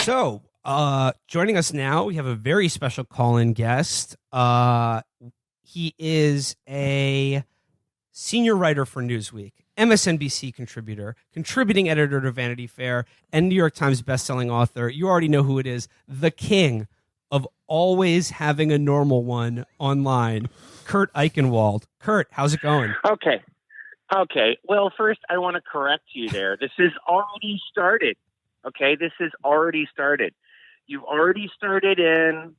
So, joining us now, we have a very special call-in guest. He is a senior writer for Newsweek, MSNBC contributor, contributing editor to Vanity Fair, and New York Times bestselling author. You already know who it is, the king of always having a normal one online, Kurt Eichenwald. Kurt, how's it going? Okay. Well, first, I want to correct you there. This has already started. Okay, this has already started. You've already started in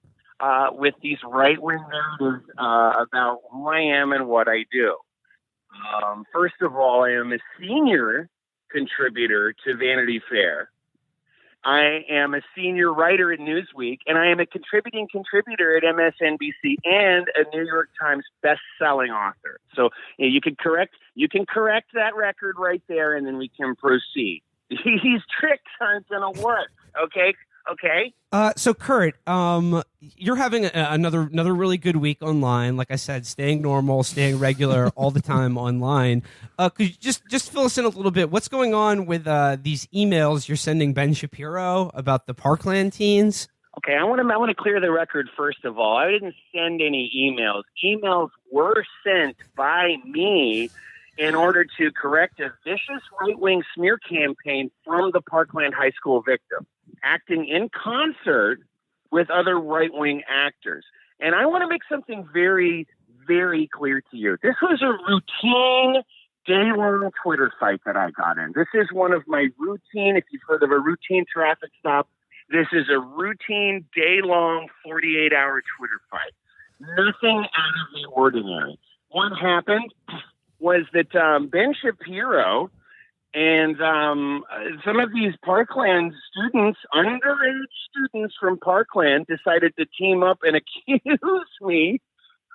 with these right-wing narratives about who I am and what I do. First of all, I am a senior contributor to Vanity Fair. I am a senior writer at Newsweek, and I am a contributing contributor at MSNBC and a New York Times best-selling author. So you can correct that record right there, and then we can proceed. These tricks aren't going to work. Okay. So Kurt, you're having another really good week online. Like I said, staying normal, staying regular all the time online. Could you just fill us in a little bit? What's going on with these emails you're sending Ben Shapiro about the Parkland teens? Okay, I want to clear the record first of all. I didn't send any emails. Emails were sent by me in order to correct a vicious right-wing smear campaign from the Parkland High School victim, acting in concert with other right-wing actors. And I want to make something very, very clear to you. This was a routine day-long Twitter fight that I got in. This is one of my routine, if you've heard of a routine traffic stop, this is a routine day-long 48-hour Twitter fight. Nothing out of the ordinary. What happened was that Ben Shapiro and some of these Parkland students, underage students from Parkland, decided to team up and accuse me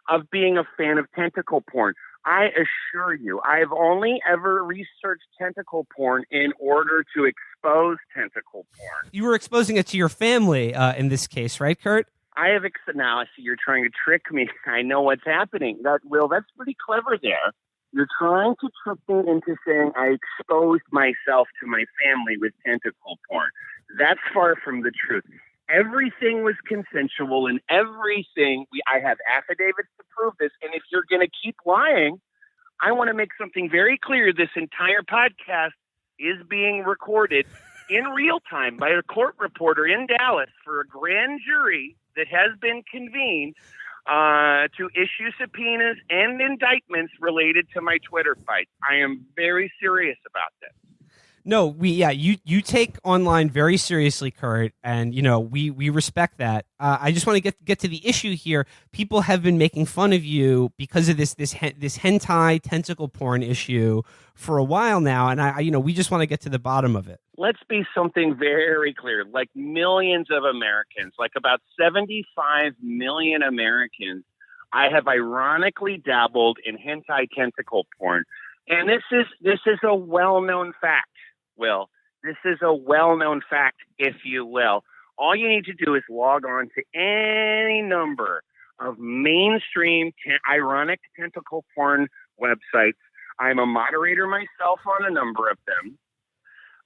of being a fan of tentacle porn. I assure you, I've only ever researched tentacle porn in order to expose tentacle porn. You were exposing it to your family in this case, right, Kurt? I have now I see you're trying to trick me. I know what's happening. That's pretty clever there. You're trying to trick me into saying I exposed myself to my family with tentacle porn. That's far from the truth. Everything was consensual and everything. I have affidavits to prove this. And if you're going to keep lying, I want to make something very clear. This entire podcast is being recorded in real time by a court reporter in Dallas for a grand jury that has been convened to issue subpoenas and indictments related to my Twitter fight. I am very serious about this. No, you take online very seriously, Kurt, and we respect that. I just want to get to the issue here. People have been making fun of you because of this hentai tentacle porn issue for a while now, and we just want to get to the bottom of it. Let's be something very clear. Like millions of Americans, like about 75 million Americans, I have ironically dabbled in hentai tentacle porn, and this is a well-known fact. Will, this is a well-known fact, if you will. All you need to do is log on to any number of mainstream ironic tentacle porn websites. I'm a moderator myself on a number of them.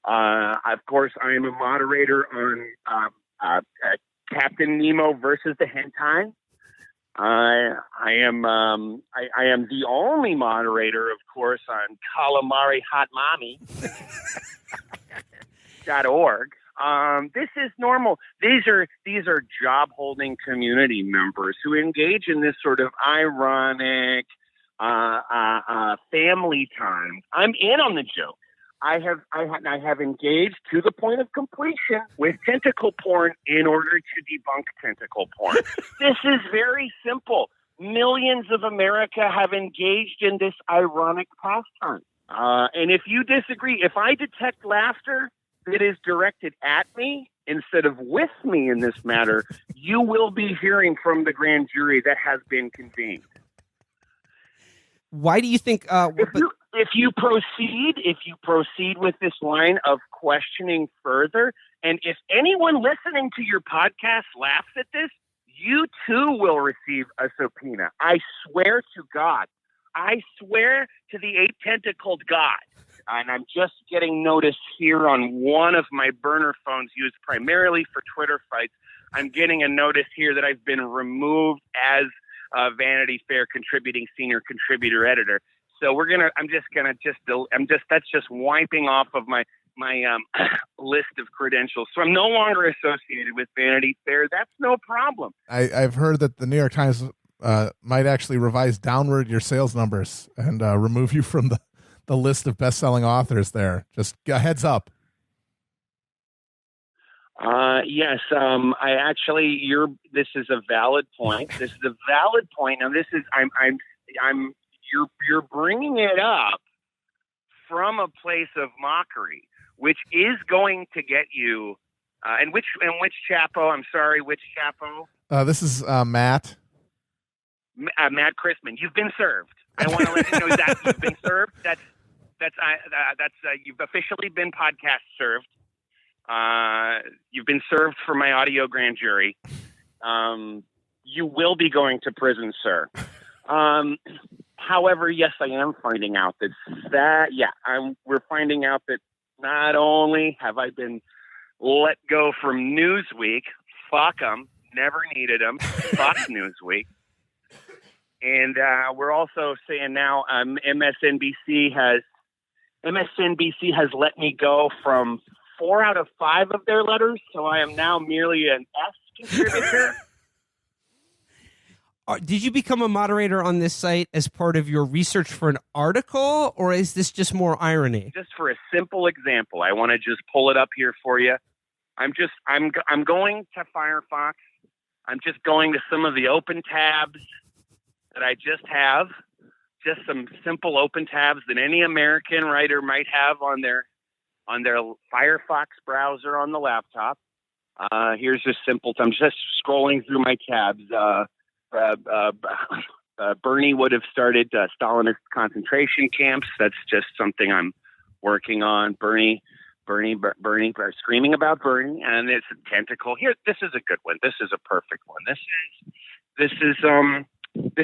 Of course, I am a moderator on Captain Nemo versus the Hentai. I am the only moderator, of course, on Calamari Hot Mommy. .org. This is normal. These are job holding community members who engage in this sort of ironic family time. I'm in on the joke. I have engaged to the point of completion with tentacle porn in order to debunk tentacle porn. This is very simple. Millions of America have engaged in this ironic pastime. And if you disagree, if I detect laughter that is directed at me instead of with me in this matter, you will be hearing from the grand jury that has been convened. Why do you think? If you proceed with this line of questioning further, and if anyone listening to your podcast laughs at this, you too will receive a subpoena. I swear to God. I swear to the eight-tentacled God and I'm just getting notice here on one of my burner phones used primarily for Twitter fights. I'm getting a notice here that I've been removed as Vanity Fair contributing senior contributor editor. So that's just wiping off of my list of credentials. So I'm no longer associated with Vanity Fair. That's no problem. I've heard that the New York Times might actually revise downward your sales numbers and remove you from the list of best-selling authors there. Just a heads up. Yes. This is a valid point. Now you're bringing it up from a place of mockery, which is going to get you, and which Chapo, I'm sorry, which Chapo? This is Matt. Matt Christman. You've been served. I want to let you know that you've been served. That's you've officially been podcast served. You've been served for my audio grand jury. You will be going to prison, sir. However, yes, I am finding out we're finding out that not only have I been let go from Newsweek, fuck them, never needed them, fuck Newsweek. And we're also saying now MSNBC has let me go from 4 out of 5 of their letters, so I am now merely an S contributor. Did you become a moderator on this site as part of your research for an article, or is this just more irony? Just for a simple example, I want to just pull it up here for you. I'm going to Firefox. I'm just going to some of the open tabs that I just have, just some simple open tabs that any American writer might have on their Firefox browser on the laptop. Here's just simple. I'm just scrolling through my tabs. Bernie would have started Stalinist concentration camps. That's just something I'm working on. Bernie, screaming about Bernie, and it's a tentacle. Here, this is a good one. This is a perfect one. This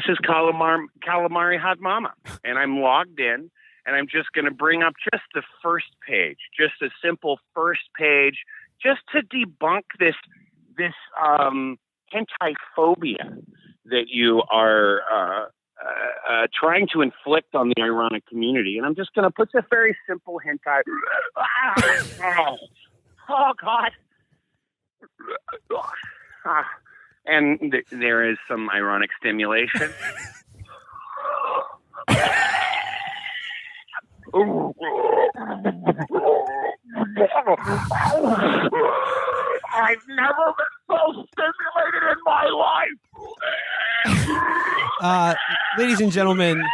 is Calamari Hot Mama, and I'm logged in, and I'm just going to bring up just the first page, just a simple first page, just to debunk this hentai phobia that you are trying to inflict on the ironic community. And I'm just going to put a very simple hentai. Oh, God. And there is some ironic stimulation. I've never been so stimulated in my life. Ladies and gentlemen,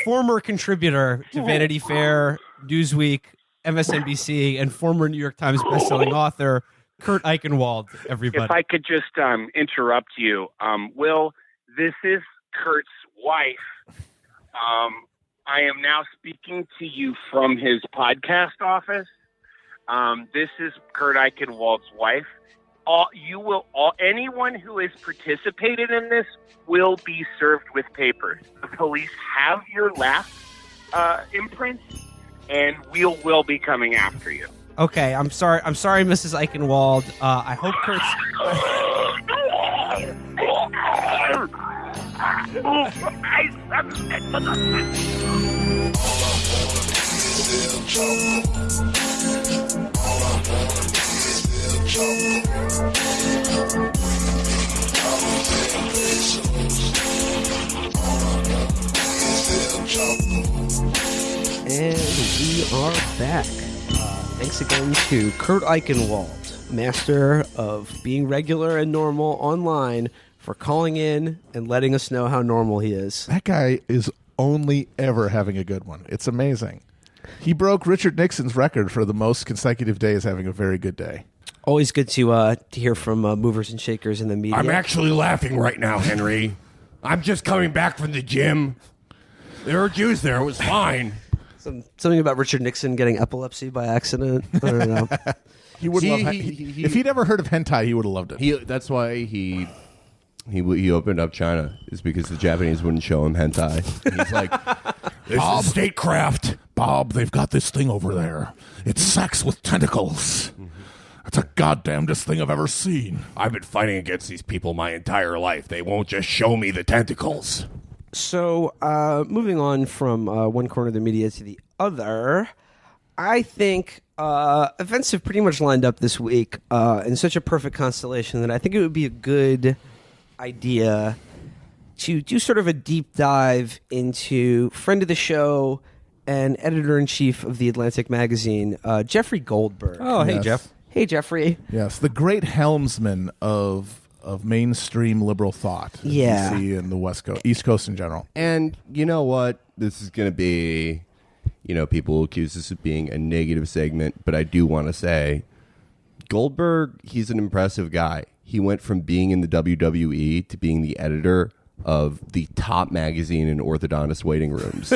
former contributor to Vanity Fair, Newsweek, MSNBC, and former New York Times bestselling author, Kurt Eichenwald, everybody. If I could just interrupt you. Will, this is Kurt's wife. I am now speaking to you from his podcast office. This is Kurt Eichenwald's wife. Anyone who has participated in this will be served with papers. The police have your last imprints, and will be coming after you. Okay, I'm sorry, Mrs. Eichenwald. I hope Kurt's... And we are back. Thanks again to Kurt Eichenwald, master of being regular and normal online, for calling in and letting us know how normal he is. That guy is only ever having a good one. It's amazing. He broke Richard Nixon's record for the most consecutive days having a very good day. Always good to hear from movers and shakers in the media. I'm actually laughing right now, Henry. I'm just coming back from the gym. There were Jews there. It was fine. Something about Richard Nixon getting epilepsy by accident. I don't know. He would love if he'd ever heard of hentai, he would have loved it. That's why he opened up China, is because the Japanese wouldn't show him hentai. And he's like, this is statecraft. Bob, they've got this thing over there. It's sex with tentacles. It's the goddamnedest thing I've ever seen. I've been fighting against these people my entire life. They won't just show me the tentacles. So, moving on from one corner of the media to the other, I think events have pretty much lined up this week in such a perfect constellation that I think it would be a good idea to do sort of a deep dive into friend of the show and editor-in-chief of The Atlantic magazine, Jeffrey Goldberg. Oh, hey, Yes. Jeff. Hey, Jeffrey. Yes, the great helmsman of mainstream liberal thought. As Yeah. you see in the West Coast, East Coast in general. And you know what? This is going to be, people will accuse this of being a negative segment, but I do want to say Goldberg, he's an impressive guy. He went from being in the WWE to being the editor of the top magazine in orthodontist waiting rooms.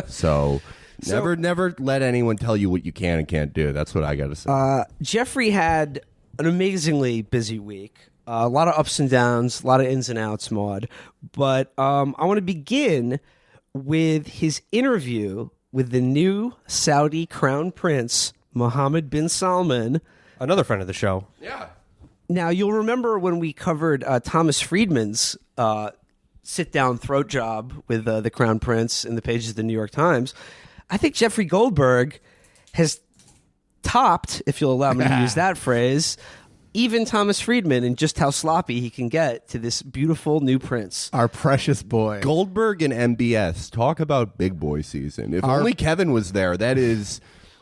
So never let anyone tell you what you can and can't do. That's what I got to say. Jeffrey had an amazingly busy week. A lot of ups and downs, a lot of ins and outs, Maud. But I want to begin with his interview with the new Saudi crown prince, Mohammed bin Salman. Another friend of the show. Yeah. Now, you'll remember when we covered Thomas Friedman's sit-down throat job with the crown prince in the pages of the New York Times. I think Jeffrey Goldberg has topped, if you'll allow me to use that phrase, even Thomas Friedman in just how sloppy he can get to this beautiful new prince. Our precious boy. Goldberg and MBS, talk about big boy season. If only Kevin was there, that is...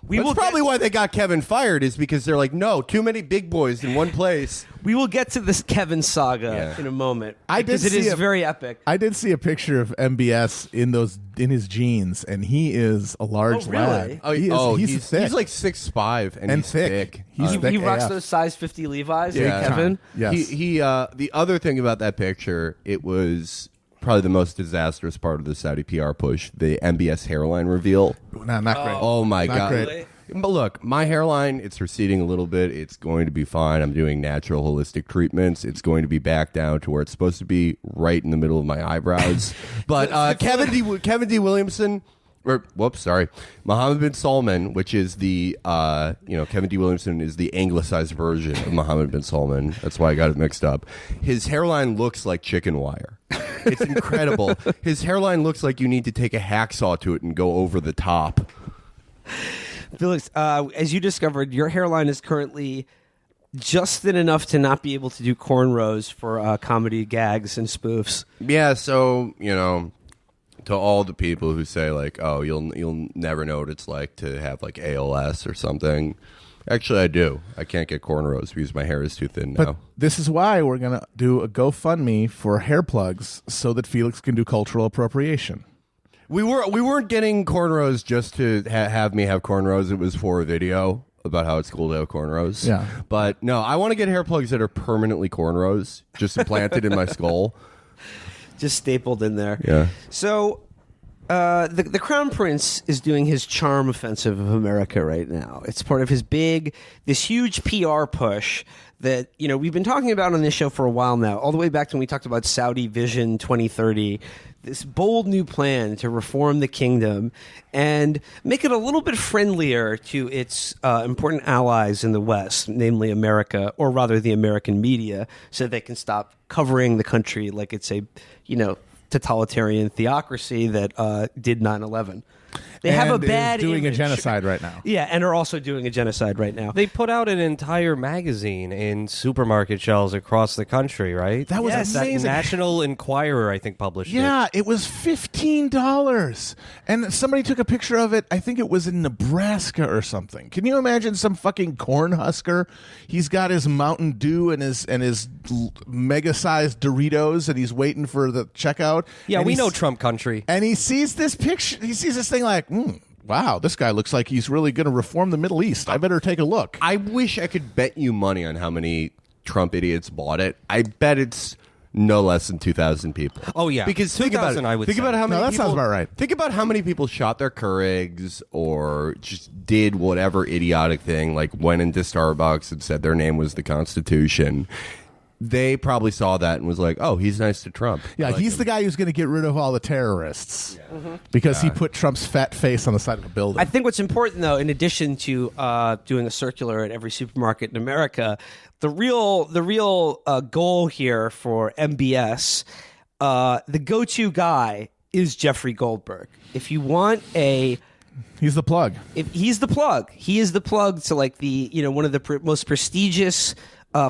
That's probably why they got Kevin fired, is because they're like, no, too many big boys in one place. We will get to this Kevin saga in a moment. I did because it see is very epic. I did see a picture of MBS in his jeans, and he is a large Oh, really? lad. He's thick. He's like 6'5", and he's thick. He's He thick rocks AF. those size 50 Levi's, Big right, time. Kevin? Yes. He the other thing about that picture, it was probably the most disastrous part of the Saudi PR push, the MBS hairline reveal. Not great. Oh my Not God. great. But look, my hairline, it's receding a little bit. It's going to be fine. I'm doing natural holistic treatments. It's going to be back down to where it's supposed to be, right in the middle of my eyebrows. But Kevin D. Williamson, Mohammed bin Salman, which is the, Kevin D. Williamson is the anglicized version of Mohammed bin Salman. That's why I got it mixed up. His hairline looks like chicken wire. It's incredible. His hairline looks like you need to take a hacksaw to it and go over the top. Felix, as you discovered, your hairline is currently just thin enough to not be able to do cornrows for comedy gags and spoofs. Yeah, so, to all the people who say, like, oh, you'll never know what it's like to have, like, ALS or something. Actually, I do. I can't get cornrows because my hair is too thin now. But this is why we're going to do a GoFundMe for hair plugs so that Felix can do cultural appropriation. We weren't getting cornrows just to have me have cornrows. It was for a video about how it's cool to have cornrows. Yeah. But no, I want to get hair plugs that are permanently cornrows, just implanted in my skull. Just stapled in there. Yeah. So the Crown Prince is doing his charm offensive of America right now. It's part of this huge PR push that, we've been talking about on this show for a while now, all the way back to when we talked about Saudi Vision 2030, this bold new plan to reform the kingdom and make it a little bit friendlier to its important allies in the West, namely America, or rather the American media, so they can stop covering the country like it's a, totalitarian theocracy that did 9/11. They have a bad doing image. a genocide right now. Yeah, and are also doing a genocide right now. They put out an entire magazine in supermarket shelves across the country, right? That was amazing. That National Enquirer, I think, published it. Yeah, it was $15. And somebody took a picture of it. I think it was in Nebraska or something. Can you imagine some fucking corn husker? He's got his Mountain Dew and his mega-sized Doritos, and he's waiting for the checkout. Yeah, and we know Trump country. And he sees this picture. He sees this thing like, wow, this guy looks like he's really going to reform the Middle East. I better take a look. I wish I could bet you money on how many Trump idiots bought it. I bet it's no less than 2,000 people. Oh, yeah. Because think about it. 2,000, I would think say. about how many that people, sounds about right. Think about how many people shot their Keurigs or just did whatever idiotic thing, like went into Starbucks and said their name was the Constitution. they probably saw that and was like, "Oh, he's nice to Trump." Yeah, Like he's him. the guy who's going to get rid of all the terrorists because he put Trump's fat face on the side of a building. I think what's important, though, in addition to doing a circular at every supermarket in America, the real goal here for MBS, the go-to guy is Jeffrey Goldberg. If you want He's the plug. if he's the plug, he is the plug to like the one of the most prestigious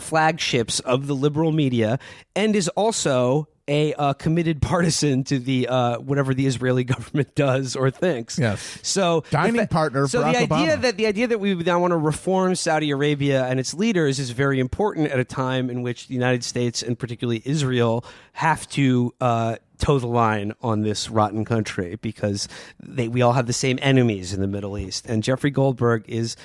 flagships of the liberal media, and is also a committed partisan to the whatever the Israeli government does or thinks. Yes. So Dining partner, So Barack the idea that we now want to reform Saudi Arabia and its leaders is very important at a time in which the United States and particularly Israel have to toe the line on this rotten country because we all have the same enemies in the Middle East. And Jeffrey Goldberg is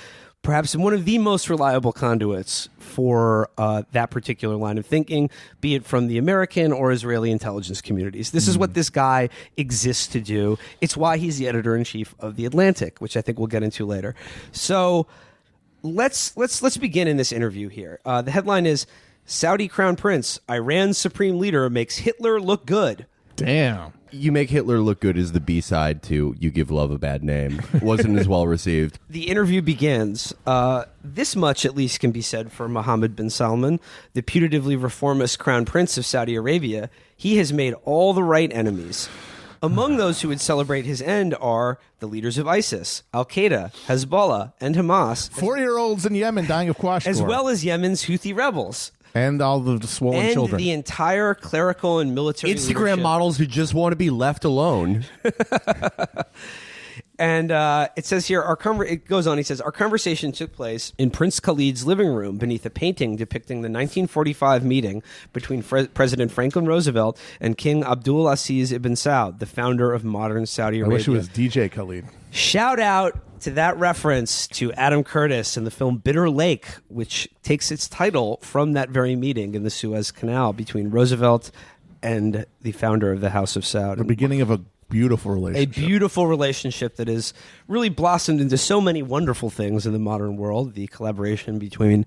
perhaps one of the most reliable conduits for that particular line of thinking, be it from the American or Israeli intelligence communities. This is what this guy exists to do. It's why he's the editor-in-chief of The Atlantic, which I think we'll get into later. So let's begin in this interview here. The headline is, Saudi Crown Prince, Iran's supreme leader, makes Hitler look good. Damn. You make Hitler look good is the B-side to You Give Love a Bad Name. Wasn't as well received. The interview begins. This much, at least, can be said for Mohammed bin Salman, the putatively reformist crown prince of Saudi Arabia. He has made all the right enemies. Among those who would celebrate his end are the leaders of ISIS, Al-Qaeda, Hezbollah, and Hamas, 4-year-olds in Yemen dying of kwashiorkor. as well as Yemen's Houthi rebels. And all the swollen And children. the entire clerical and military Instagram leadership. models who just want to be left alone. And it says here, it goes on, he says, our conversation took place in Prince Khalid's living room beneath a painting depicting the 1945 meeting between President Franklin Roosevelt and King Abdul Aziz ibn Saud, the founder of modern Saudi I Arabia. wish it was DJ Khalid. Shout out to that reference to Adam Curtis in the film Bitter Lake, which takes its title from that very meeting in the Suez Canal between Roosevelt and the founder of the House of Saud. The beginning of a beautiful A relationship. beautiful relationship that has really blossomed into so many wonderful things in the modern world. The collaboration between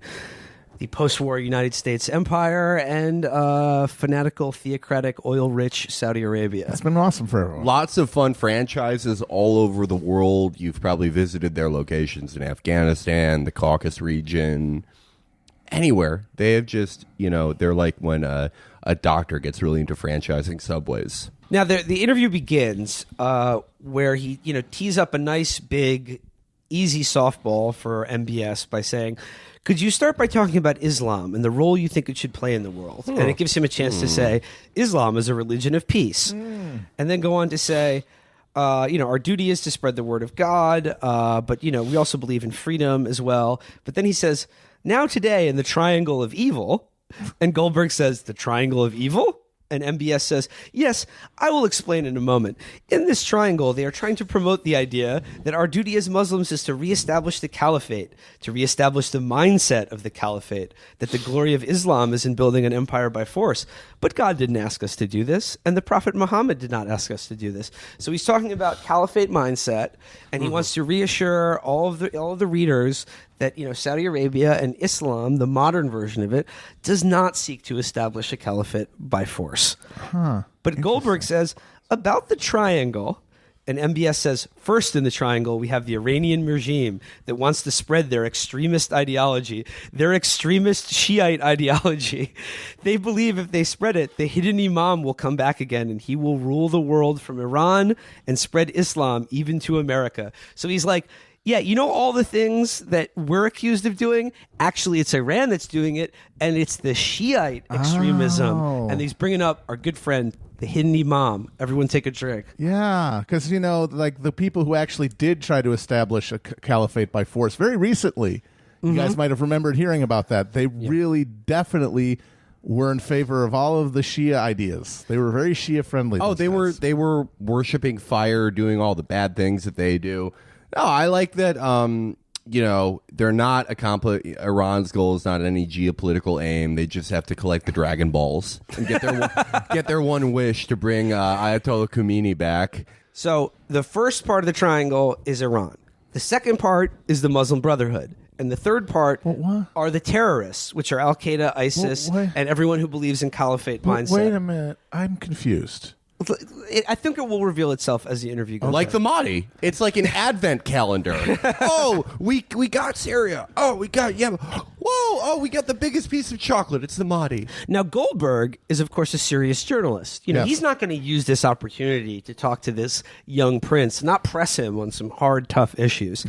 the post-war United States empire and fanatical, theocratic, oil-rich Saudi Arabia. It's been awesome for everyone. Lots of fun franchises all over the world. You've probably visited their locations in Afghanistan, the Caucasus region, anywhere. They have just, they're like when a doctor gets really into franchising subways. Now, the interview begins where he, tees up a nice, big, easy softball for MBS by saying, could you start by talking about Islam and the role you think it should play in the world? And it gives him a chance to say, Islam is a religion of peace. And then go on to say, our duty is to spread the word of God, but, we also believe in freedom as well. But then he says, now today in the triangle of evil, and Goldberg says, the triangle of evil? And MBS says, yes, I will explain in a moment. In this triangle, they are trying to promote the idea that our duty as Muslims is to reestablish the caliphate, to reestablish the mindset of the caliphate, that the glory of Islam is in building an empire by force. But God didn't ask us to do this, and the Prophet Muhammad did not ask us to do this. So he's talking about caliphate mindset, and he wants to reassure all of the readers that Saudi Arabia and Islam, the modern version of it, does not seek to establish a caliphate by force. But Goldberg says about the triangle, and MBS says, first in the triangle, we have the Iranian regime that wants to spread their extremist ideology, their extremist Shiite ideology. They believe if they spread it, the hidden imam will come back again and he will rule the world from Iran and spread Islam even to America. So he's like, yeah, all the things that we're accused of doing, actually it's Iran that's doing it, and it's the Shiite extremism. Oh. And he's bringing up our good friend, the hidden imam. Everyone take a drink. Yeah, because, like the people who actually did try to establish a caliphate by force very recently, you guys might have remembered hearing about that. They really definitely were in favor of all of the Shia ideas. They were very Shia friendly. Oh, they were worshiping fire, doing all the bad things that they do. No, I like that. They're not Iran's goal is not any geopolitical aim. They just have to collect the Dragon Balls and get their one wish to bring Ayatollah Khomeini back. So the first part of the triangle is Iran. The second part is the Muslim Brotherhood. And the third part What? are the terrorists, which are Al Qaeda, ISIS, What? and everyone who believes in caliphate But mindset. wait a minute. I'm confused. I think it will reveal itself as the interview goes. Like the Mahdi. It's like an advent calendar. Oh, we got Syria. Oh, we got Yemen. Whoa, oh, we got the biggest piece of chocolate. It's the Mahdi. Now, Goldberg is, of course, a serious journalist. Yes. He's not going to use this opportunity to talk to this young prince, not press him on some hard, tough issues.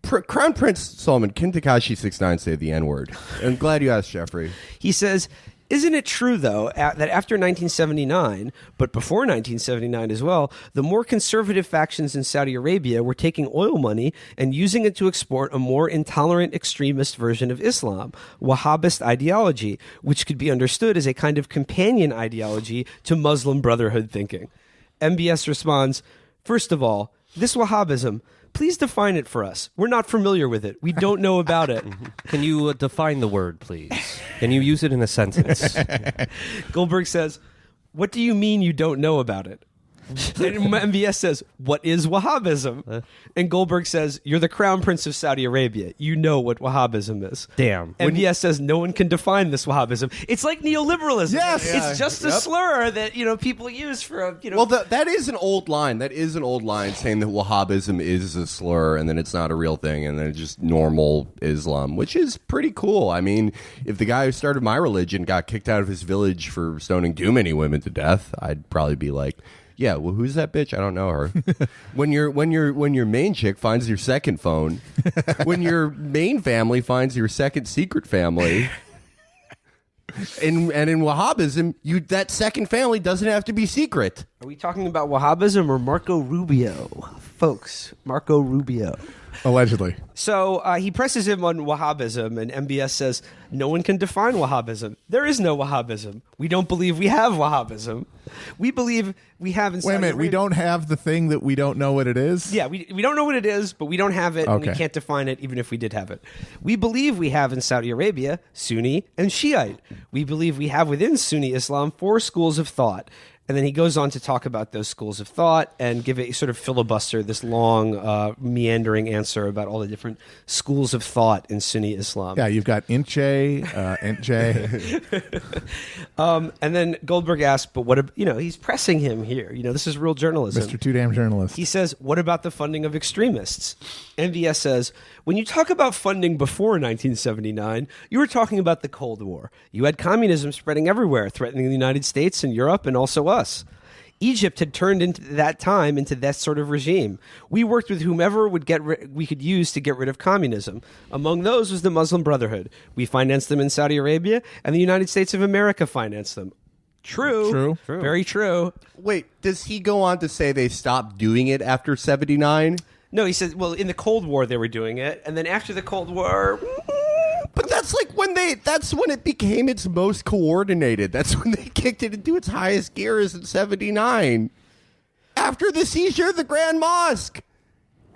Crown Prince Solomon, can Tekashi 6ix9ine say the N-word? I'm glad you asked, Jeffrey. He says, isn't it true, though, that after 1979, but before 1979 as well, the more conservative factions in Saudi Arabia were taking oil money and using it to export a more intolerant extremist version of Islam, Wahhabist ideology, which could be understood as a kind of companion ideology to Muslim Brotherhood thinking? MBS responds, first of all, this Wahhabism, please define it for us. We're not familiar with it. We don't know about it. Can you define the word, please? Can you use it in a sentence? Goldberg says, what do you mean you don't know about it? And MBS says, what is Wahhabism? And Goldberg says, you're the crown prince of Saudi Arabia. You know what Wahhabism is. Damn. MBS says, no one can define this Wahhabism. It's like neoliberalism. Yes. It's just a slur that, people use for, Well, that is an old line. That is an old line saying that Wahhabism is a slur and then it's not a real thing and then it's just normal Islam, which is pretty cool. I mean, if the guy who started my religion got kicked out of his village for stoning too many women to death, I'd probably be like, yeah, well, who's that bitch? I don't know her. when your main chick finds your second phone, when your main family finds your second secret family, and in Wahhabism, that second family doesn't have to be secret. Are we talking about Wahhabism or Marco Rubio? Folks, Marco Rubio. Allegedly. So he presses him on Wahhabism, and MBS says, no one can define Wahhabism. There is no Wahhabism. We don't believe we have Wahhabism. We believe we have in Saudi Wait a minute. We Arabia. don't have the thing that we don't know what it is? Yeah, we don't know what it is, but we don't have it, and we Okay. can't define it even if we did have it. We believe we have in Saudi Arabia Sunni and Shiite. We believe we have within Sunni Islam 4 schools of thought. And then he goes on to talk about those schools of thought and give a sort of filibuster, this long, meandering answer about all the different schools of thought in Sunni Islam. Yeah, you've got Inche, Entje. And then Goldberg asks, but what, he's pressing him here. This is real journalism. Mr. Too Damn Journalist. He says, what about the funding of extremists? MVS says, when you talk about funding before 1979, you were talking about the Cold War. You had communism spreading everywhere, threatening the United States and Europe and also us. Egypt had turned into that time into that sort of regime. We worked with whomever we could use to get rid of communism. Among those was the Muslim Brotherhood. We financed them in Saudi Arabia, and the United States of America financed them. True. Very true. Wait, does he go on to say they stopped doing it after 79? No, he says, well, in the Cold War they were doing it, and then after the Cold War... But that's like that's when it became its most coordinated. That's when they kicked it into its highest gears in 79. After the seizure of the Grand Mosque.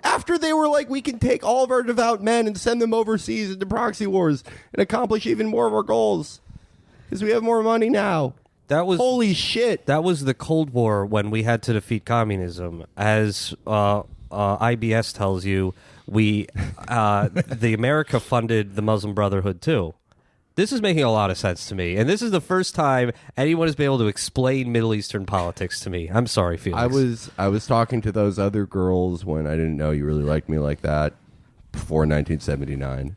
After they were like, we can take all of our devout men and send them overseas into proxy wars and accomplish even more of our goals. Because we have more money now. Holy shit. That was the Cold War when we had to defeat communism. As IBS tells you, the America funded the Muslim Brotherhood too. This is making a lot of sense to me, and this is the first time anyone has been able to explain Middle Eastern politics to me. I'm sorry, Felix. I was talking to those other girls when I didn't know you really liked me like that before 1979.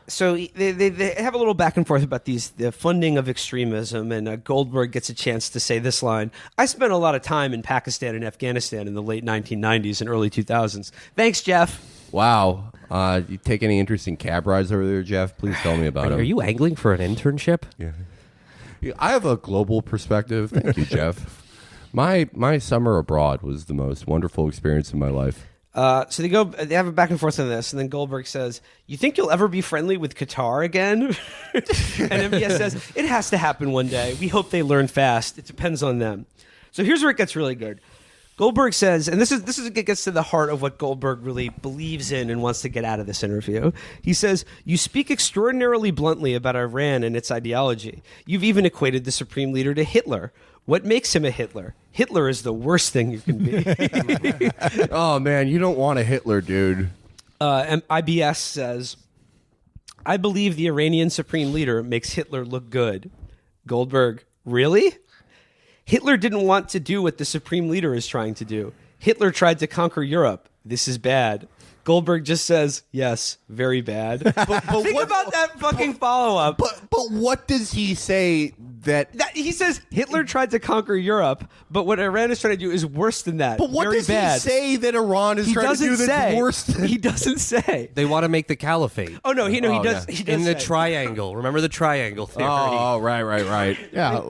So they have a little back and forth about the funding of extremism, and Goldberg gets a chance to say this line. I spent a lot of time in Pakistan and Afghanistan in the late 1990s and early 2000s. Thanks, Jeff. Wow. You take any interesting cab rides over there, Jeff? Please tell me about them. Are you angling for an internship? Yeah, I have a global perspective. Thank you, Jeff. My summer abroad was the most wonderful experience of my life. So they have a back and forth on this, and then Goldberg says, you think you'll ever be friendly with Qatar again? And MBS says, it has to happen one day. We hope they learn fast. It depends on them. So here's where it gets really good. Goldberg says, and this is it gets to the heart of what Goldberg really believes in and wants to get out of this interview. He says, you speak extraordinarily bluntly about Iran and its ideology. You've even equated the supreme leader to Hitler. What makes him a Hitler? Hitler is the worst thing you can be. Oh, man, you don't want a Hitler, dude. IBS says, I believe the Iranian supreme leader makes Hitler look good. Goldberg, really? Hitler didn't want to do what the supreme leader is trying to do. Hitler tried to conquer Europe. This is bad. Goldberg just says, yes, very bad. But think about that fucking follow-up. But what does he say that he says Hitler tried to conquer Europe, but what Iran is trying to do is worse than that. But what very does bad. he say that Iran is trying to do that's worse than... He doesn't say. They want to make the caliphate. Oh, no, he does. Yeah. He does in the say. Triangle. Remember the triangle theory? Oh, right. Yeah,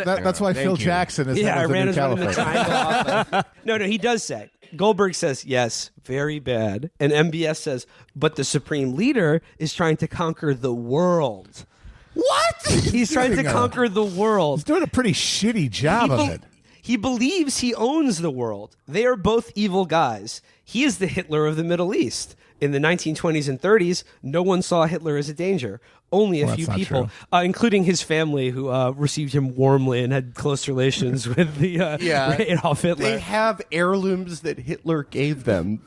that's why Phil Jackson is head of the Iran new is running the caliphate. triangle off. No, he does say. Goldberg says, yes, very bad. And MBS says, but the supreme leader is trying to conquer the world. What? He's trying to conquer the world. He's doing a pretty shitty job of it. He believes he owns the world. They are both evil guys. He is the Hitler of the Middle East. In the 1920s and 30s, no one saw Hitler as a danger. Only a few people, including his family, who received him warmly and had close relations with the Adolf Hitler. They have heirlooms that Hitler gave them,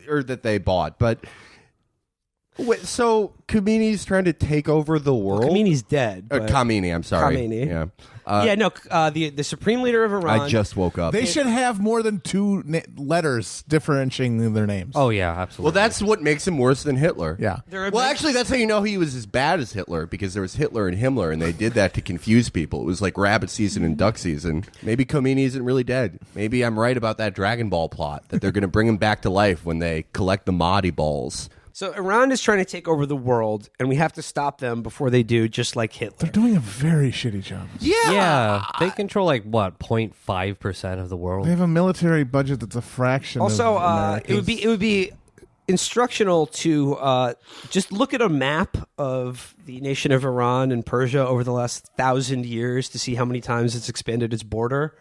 or that they bought. But wait, so Khomeini's trying to take over the world? Khomeini's dead. Khomeini, I'm sorry. Khomeini. Yeah. The supreme leader of Iran. I just woke up. They should have more than two letters differentiating their names. Oh, yeah, absolutely. Well, that's what makes him worse than Hitler. Yeah. Well, actually, that's how you know he was as bad as Hitler, because there was Hitler and Himmler, and they did that to confuse people. It was like rabbit season and duck season. Maybe Khomeini isn't really dead. Maybe I'm right about that Dragon Ball plot, that they're going to bring him back to life when they collect the Mahdi balls. So Iran is trying to take over the world, and we have to stop them before they do, just like Hitler. They're doing a very shitty job. Yeah, they control 0.5% of the world. They have a military budget that's a fraction. Also, of America's. it would be instructional to just look at a map of the nation of Iran and Persia over the last 1,000 years to see how many times it's expanded its border.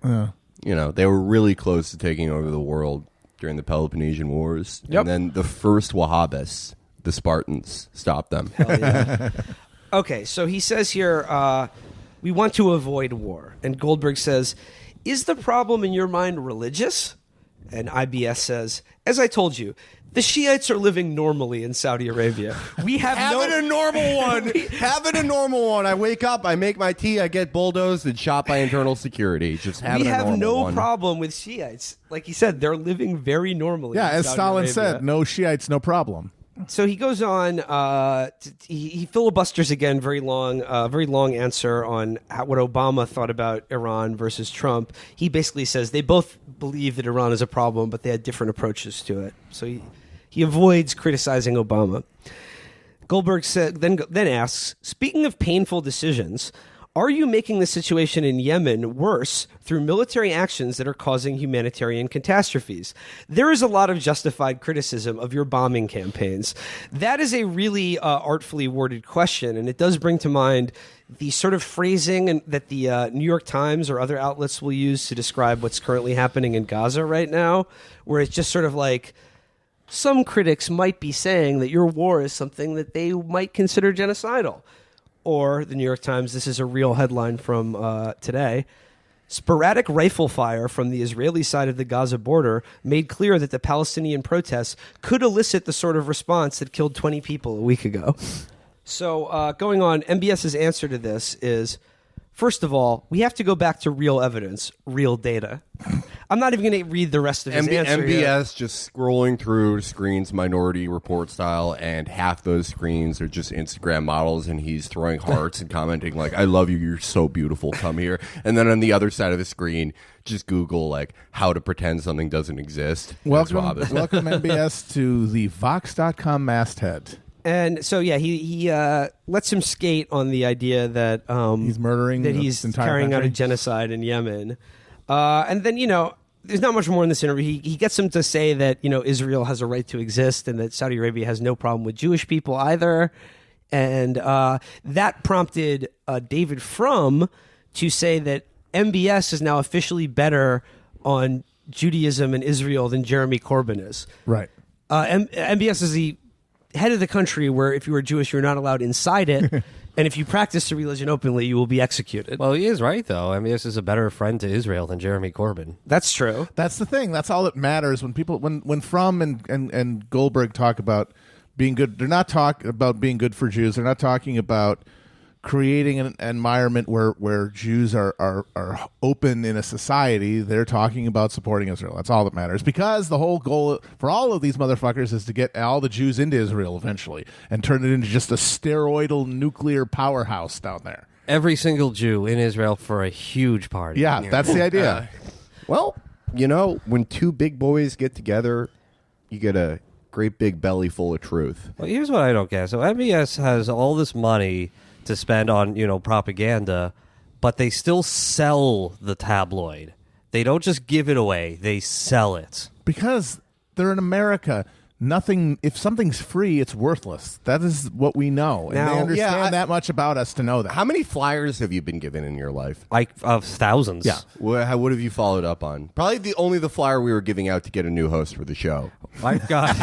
Yeah. You know, they were really close to taking over the world during the Peloponnesian Wars. Yep. And then the first Wahhabists, the Spartans, stopped them. Hell yeah. Okay, so he says here, we want to avoid war. And Goldberg says, is the problem in your mind religious? And IBS says, as I told you, the Shiites are living normally in Saudi Arabia. We have a normal one. Having a normal one. I wake up, I make my tea, I get bulldozed and shot by internal security. Just having we a have normal no one. problem with Shiites. Like he said, they're living very normally. Yeah, in as Saudi Stalin Arabia. said, no Shiites, no problem. So he goes on. He filibusters again. Very long answer on what Obama thought about Iran versus Trump. He basically says they both believe that Iran is a problem, but they had different approaches to it. So he avoids criticizing Obama. Goldberg then asks, speaking of painful decisions, are you making the situation in Yemen worse through military actions that are causing humanitarian catastrophes? There is a lot of justified criticism of your bombing campaigns. That is a really artfully worded question, and it does bring to mind the sort of phrasing that the New York Times or other outlets will use to describe what's currently happening in Gaza right now, where it's just sort of like, some critics might be saying that your war is something that they might consider genocidal. Or the New York Times, this is a real headline from today. Sporadic rifle fire from the Israeli side of the Gaza border made clear that the Palestinian protests could elicit the sort of response that killed 20 people a week ago. So going on, MBS's answer to this is, first of all, we have to go back to real evidence, real data. I'm not even going to read the rest of his answer MBS here. just scrolling through screens, Minority Report style, and half those screens are just Instagram models, and he's throwing hearts and commenting like, I love you, you're so beautiful, come here. And then on the other side of the screen, just Google like how to pretend something doesn't exist. Welcome MBS to the Vox.com masthead. And so, yeah, he lets him skate on the idea that he's murdering, that he's entire carrying out a country. genocide in Yemen. And then, there's not much more in this interview. He gets him to say that, Israel has a right to exist and that Saudi Arabia has no problem with Jewish people either. And that prompted David Frum to say that MBS is now officially better on Judaism and Israel than Jeremy Corbyn is. Right. MBS is the head of the country where if you were Jewish, you're not allowed inside it. And if you practice the religion openly, you will be executed. Well, he is right, though. I mean, this is a better friend to Israel than Jeremy Corbyn. That's true. That's the thing. That's all that matters when people when Fromm and Goldberg talk about being good. They're not talking about being good for Jews. They're not talking about creating an environment where Jews are open in a society. They're talking about supporting Israel. That's all that matters, because the whole goal for all of these motherfuckers is to get all the Jews into Israel eventually and turn it into just a steroidal nuclear powerhouse down there. Every single Jew in Israel for a huge party. Yeah, that's the idea. Well, you know, when two big boys get together, you get a great big belly full of truth. Well, here's what I don't get. So MBS has all this money to spend on, propaganda, but they still sell the tabloid. They don't just give it away, they sell it. Because they're in America. If something's free, it's worthless. That is what we know. And Now, they understand that much about us to know that. How many flyers have you been given in your life? Of thousands. Yeah. What have you followed up on? Probably only the flyer we were giving out to get a new host for the show. I've got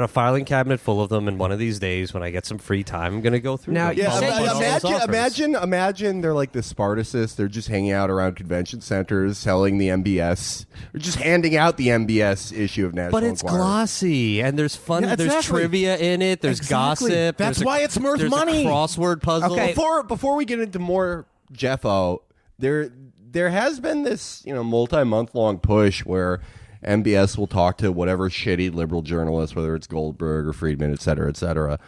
a filing cabinet full of them, and one of these days when I get some free time, I'm going to go through Now, them. you Yeah, said you imagine they're like the Spartacists. They're just hanging out around convention centers, selling the MBS, or just handing out the MBS issue of National But it's Enquirer. glossy, and there's fun. Yeah, There's exactly. trivia in it. There's Exactly. gossip. That's there's why it's worth there's money. A crossword puzzle. Okay. Before we get into more Jeffo, there has been this multi-month long push where MBS will talk to whatever shitty liberal journalist, whether it's Goldberg or Friedman, et cetera, et cetera.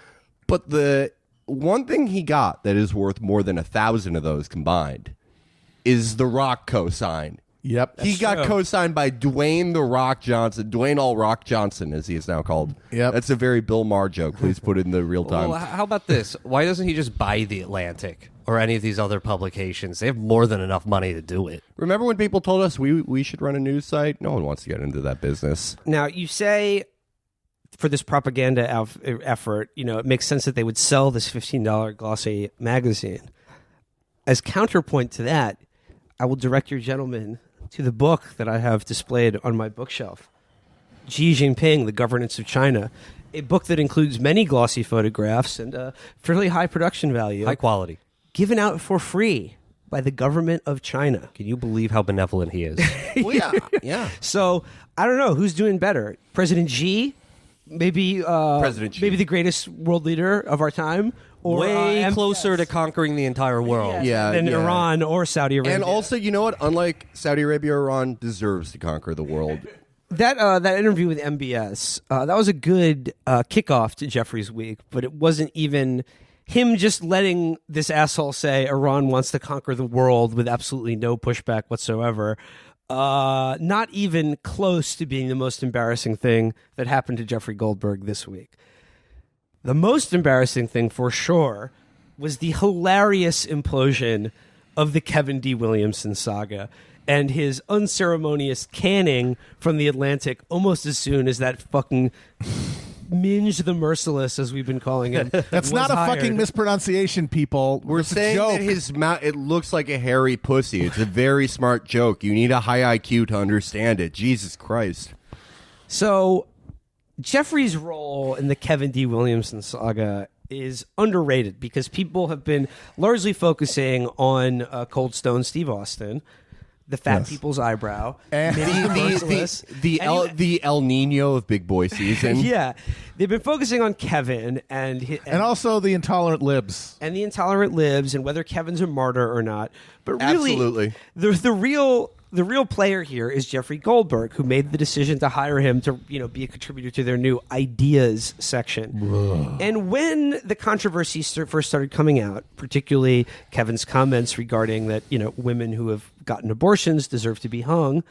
But the one thing he got that is worth more than 1,000 of those combined is the Rock cosign. Yep. He got true. co-signed by Dwayne the Rock Johnson, Dwayne All Rock Johnson, as he is now called. Yep. That's a very Bill Maher joke. Please put it in the real time. Well, how about this? Why doesn't he just buy The Atlantic or any of these other publications? They have more than enough money to do it. Remember when people told us we should run a news site? No one wants to get into that business. Now, you say for this propaganda effort, it makes sense that they would sell this $15 glossy magazine. As counterpoint to that, I will direct your gentlemen to the book that I have displayed on my bookshelf, Xi Jinping, The Governance of China, a book that includes many glossy photographs and fairly high production value, High quality. given out for free by the government of China. Can you believe how benevolent he is? Well, yeah. So I don't know who's doing better, President Xi, maybe President Xi. maybe the greatest world leader of our time, or Way MBS. closer to conquering the entire world. Yeah, than yeah. Iran or Saudi Arabia. And also, you know what? Unlike Saudi Arabia, Iran deserves to conquer the world. That interview with MBS, that was a good kickoff to Jeffrey's week, but it wasn't even him just letting this asshole say Iran wants to conquer the world with absolutely no pushback whatsoever. Not even close to being the most embarrassing thing that happened to Jeffrey Goldberg this week. The most embarrassing thing, for sure, was the hilarious implosion of the Kevin D. Williamson saga and his unceremonious canning from The Atlantic almost as soon as that fucking Minge the Merciless, as we've been calling him. That's was not a hired. fucking mispronunciation, people. We're It's a saying joke. that his mouth, it looks like a hairy pussy. It's a very smart joke. You need a high IQ to understand it. Jesus Christ. So, Jeffrey's role in the Kevin D. Williamson saga is underrated because people have been largely focusing on Cold Stone Steve Austin, the fat Yes. people's eyebrow, And- Minnie the Merciless. The El Nino of Big Boy season. Yeah, they've been focusing on Kevin and also the intolerant libs. and the intolerant libs and whether Kevin's a martyr or not. But really, Absolutely. the real player here is Jeffrey Goldberg, who made the decision to hire him to be a contributor to their new ideas section. And when the controversies first started coming out, particularly Kevin's comments regarding that women who have gotten abortions deserve to be hanged.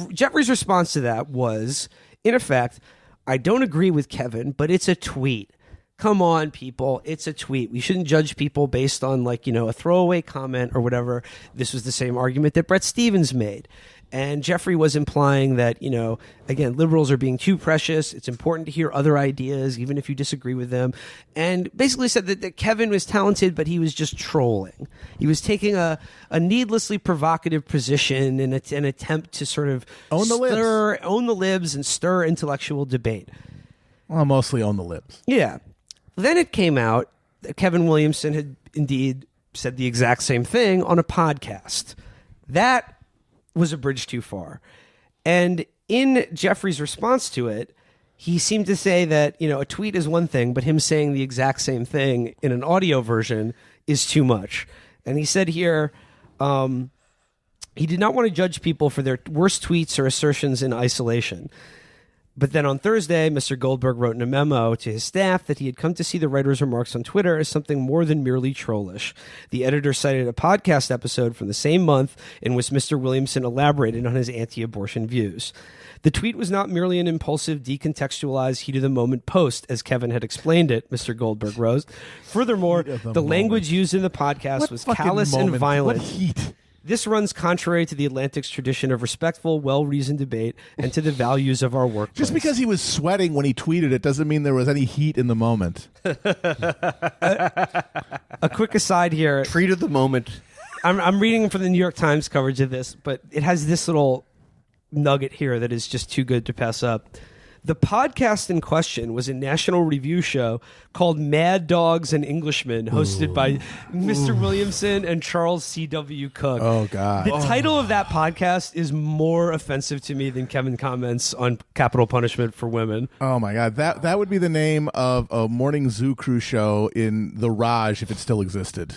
Jeffrey's response to that was, in effect, I don't agree with Kevin, but it's a tweet. Come on, people. It's a tweet. We shouldn't judge people based on a throwaway comment or whatever. This was the same argument that Brett Stevens made. And Jeffrey was implying that, again, liberals are being too precious. It's important to hear other ideas, even if you disagree with them. And basically said that Kevin was talented, but he was just trolling. He was taking a needlessly provocative position in an attempt to sort of Own the libs and stir intellectual debate. Well, mostly on the libs. Yeah. Then it came out that Kevin Williamson had indeed said the exact same thing on a podcast. That was a bridge too far. And in Jeffrey's response to it, he seemed to say that, a tweet is one thing, but him saying the exact same thing in an audio version is too much. And he said here, he did not want to judge people for their worst tweets or assertions in isolation. But then on Thursday, Mr. Goldberg wrote in a memo to his staff that he had come to see the writer's remarks on Twitter as something more than merely trollish. The editor cited a podcast episode from the same month in which Mr. Williamson elaborated on his anti-abortion views. The tweet was not merely an impulsive, decontextualized, heat-of-the-moment post, as Kevin had explained it, Mr. Goldberg wrote. Furthermore, the language used in the podcast was callous and violent. What heat? This runs contrary to the Atlantic's tradition of respectful, well-reasoned debate and to the values of our workplace. Just because he was sweating when he tweeted it doesn't mean there was any heat in the moment. A quick aside here. Treat of the moment. I'm reading from the New York Times coverage of this, but it has this little nugget here that is just too good to pass up. The podcast in question was a national review show called Mad Dogs and Englishmen, hosted by Mr. Williamson and Charles C.W. Cook. Oh, God. The title of that podcast is more offensive to me than Kevin comments on capital punishment for women. Oh, my God. That would be the name of a morning zoo crew show in the Raj if it still existed.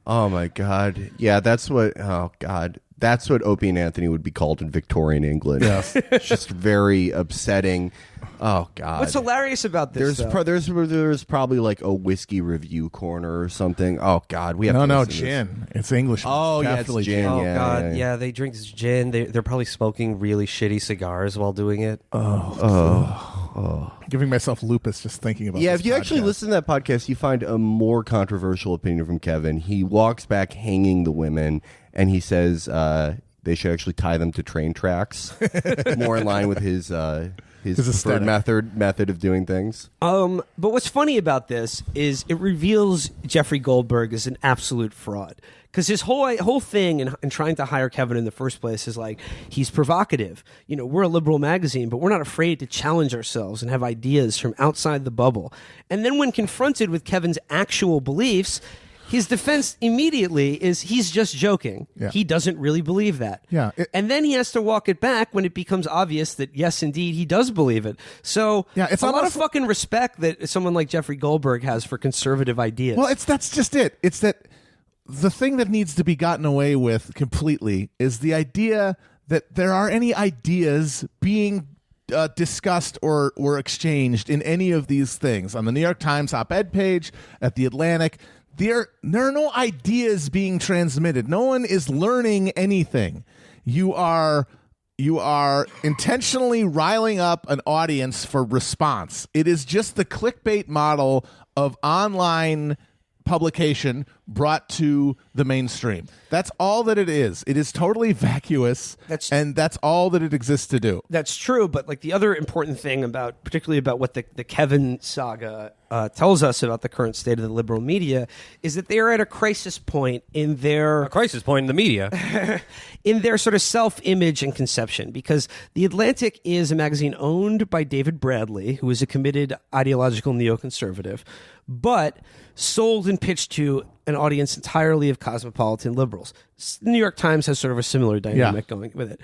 Oh, my God. Yeah, that's what... Oh, God. That's what Opie and Anthony would be called in Victorian England. Yes. It's just very upsetting. Oh, God. What's hilarious about this, there's probably like a whiskey review corner or something. Oh, God. We have to listen to gin. It's English. Oh, yeah, it's Definitely gin. Oh Yeah, God, yeah. they drink gin. They're probably smoking really shitty cigars while doing it. Giving myself lupus just thinking about Yeah, this if you actually podcast. listen to that podcast, you find a more controversial opinion from Kevin. He walks back hanging the women, and he says they should actually tie them to train tracks, more in line with his preferred aesthetic. method of doing things. But what's funny about this is it reveals Jeffrey Goldberg as an absolute fraud. Because his whole thing in trying to hire Kevin in the first place is like, he's provocative. We're a liberal magazine, but we're not afraid to challenge ourselves and have ideas from outside the bubble. And then when confronted with Kevin's actual beliefs, his defense immediately is he's just joking. Yeah. He doesn't really believe that. Yeah, and then he has to walk it back when it becomes obvious that, yes, indeed, he does believe it. So Yeah, it's a lot of almost- fucking respect that someone like Jeffrey Goldberg has for conservative ideas. Well, that's just it. It's that the thing that needs to be gotten away with completely is the idea that there are any ideas being discussed or exchanged in any of these things. On the New York Times op-ed page, at the Atlantic, there are no ideas being transmitted. No one is learning anything. You are intentionally riling up an audience for response. It is just the clickbait model of online publication brought to the mainstream. That's all that it is. It is totally vacuous, and that's all that it exists to do. That's true, but like the other important thing particularly about what the Kevin saga tells us about the current state of the liberal media is that they are at a crisis point in their The media. in their sort of self-image and conception, because The Atlantic is a magazine owned by David Bradley, who is a committed ideological neoconservative, but sold and pitched to an audience entirely of cosmopolitan liberals. The New York Times has sort of a similar dynamic going with it.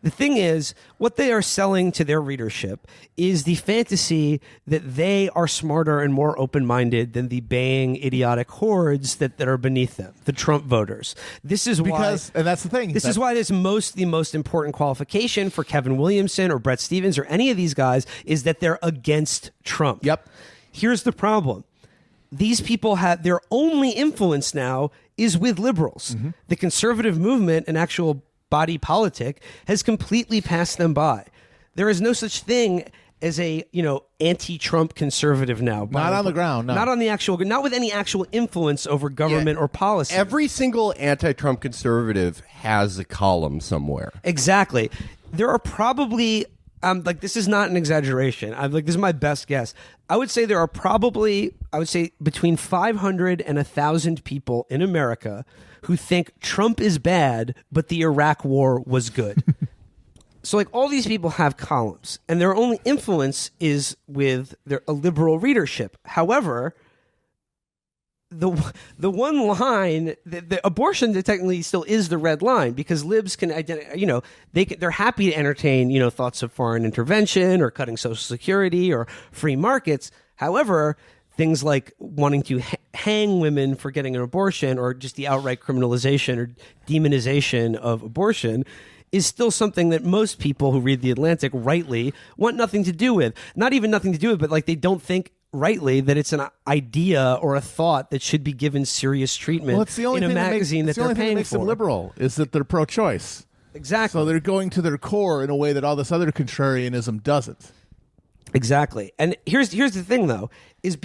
The thing is, what they are selling to their readership is the fantasy that they are smarter and more open-minded than the baying, idiotic hordes that are beneath them, the Trump voters. This is And that's the thing. This is why the most important qualification for Kevin Williamson or Brett Stevens or any of these guys is that they're against Trump. Yep. Here's the problem. These people have their only influence now is with liberals. Mm-hmm. The conservative movement and actual body politic has completely passed them by. There is no such thing as a anti-Trump conservative now. Not on the ground. No. Not with any actual influence over government or policy. Every single anti-Trump conservative has a column somewhere. Exactly. There are probably this is not an exaggeration. This is my best guess. I would say there are probably between 500 and 1,000 people in America who think Trump is bad, but the Iraq War was good. So, like, all these people have columns, and their only influence is with a liberal readership. However, the one line, the abortion technically still is the red line, because libs can identify, they're happy to entertain, thoughts of foreign intervention or cutting Social Security or free markets. However, things like wanting to hang women for getting an abortion, or just the outright criminalization or demonization of abortion, is still something that most people who read The Atlantic rightly want nothing to do with. Not even nothing to do with, but like they don't think rightly that it's an idea or a thought that should be given serious treatment Well, it's the only in a thing magazine that the only they're thing paying that makes for. them liberal is that they're pro-choice. Exactly. So they're going to their core in a way that all this other contrarianism doesn't. Exactly. And here's the thing, though, is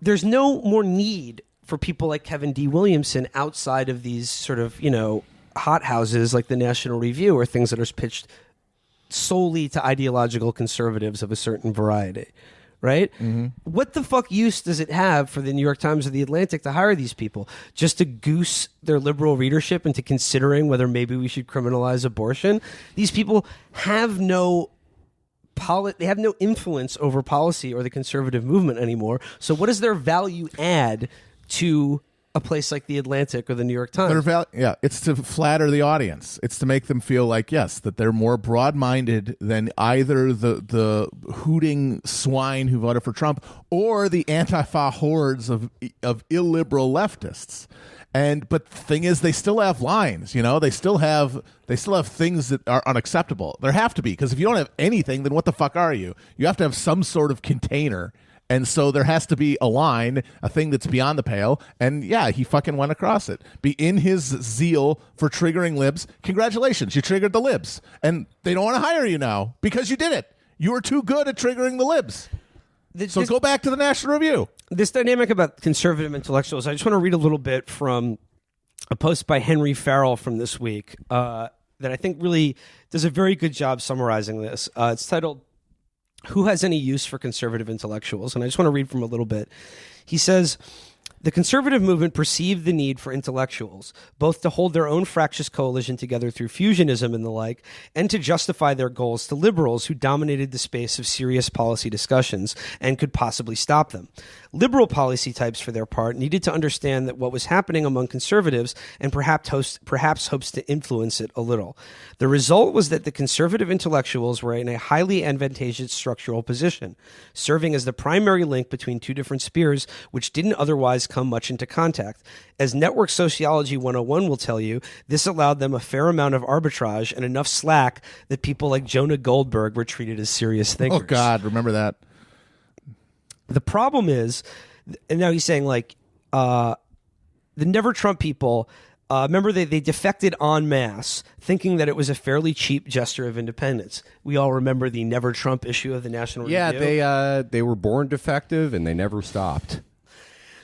there's no more need for people like Kevin D. Williamson outside of these sort of, hot houses like the National Review, or things that are pitched solely to ideological conservatives of a certain variety, right? Mm-hmm. What the fuck use does it have for the New York Times or the Atlantic to hire these people? Just to goose their liberal readership into considering whether maybe we should criminalize abortion? These people have no they have no influence over policy or the conservative movement anymore. So what does their value add to a place like the Atlantic or the New York Times? It's to flatter the audience. It's to make them feel like, yes, that they're more broad-minded than either the hooting swine who voted for Trump or the Antifa hordes of illiberal leftists. But the thing is, they still have lines. They still have things that are unacceptable. There have to be, because if you don't have anything, then what the fuck are you? You have to have some sort of container. And so there has to be a line, a thing that's beyond the pale. And yeah, he fucking went across it. In his zeal for triggering libs, congratulations, you triggered the libs. And they don't want to hire you now because you did it. You were too good at triggering the libs. So go back to the National Review. This dynamic about conservative intellectuals, I just want to read a little bit from a post by Henry Farrell from this week that I think really does a very good job summarizing this. It's titled, "Who Has Any Use for Conservative Intellectuals?" And I just want to read from a little bit. He says, "The conservative movement perceived the need for intellectuals, both to hold their own fractious coalition together through fusionism and the like, and to justify their goals to liberals who dominated the space of serious policy discussions and could possibly stop them. Liberal policy types, for their part, needed to understand that what was happening among conservatives and perhaps hopes to influence it a little. The result was that the conservative intellectuals were in a highly advantageous structural position, serving as the primary link between two different spheres which didn't otherwise come much into contact. As Network Sociology 101 will tell you, this allowed them a fair amount of arbitrage and enough slack that people like Jonah Goldberg were treated as serious thinkers." Oh, God, remember that. The problem is, and now he's saying, like, the Never Trump people, remember they defected en masse, thinking that it was a fairly cheap gesture of independence. We all remember the Never Trump issue of the National Review. Yeah, they were born defective and they never stopped.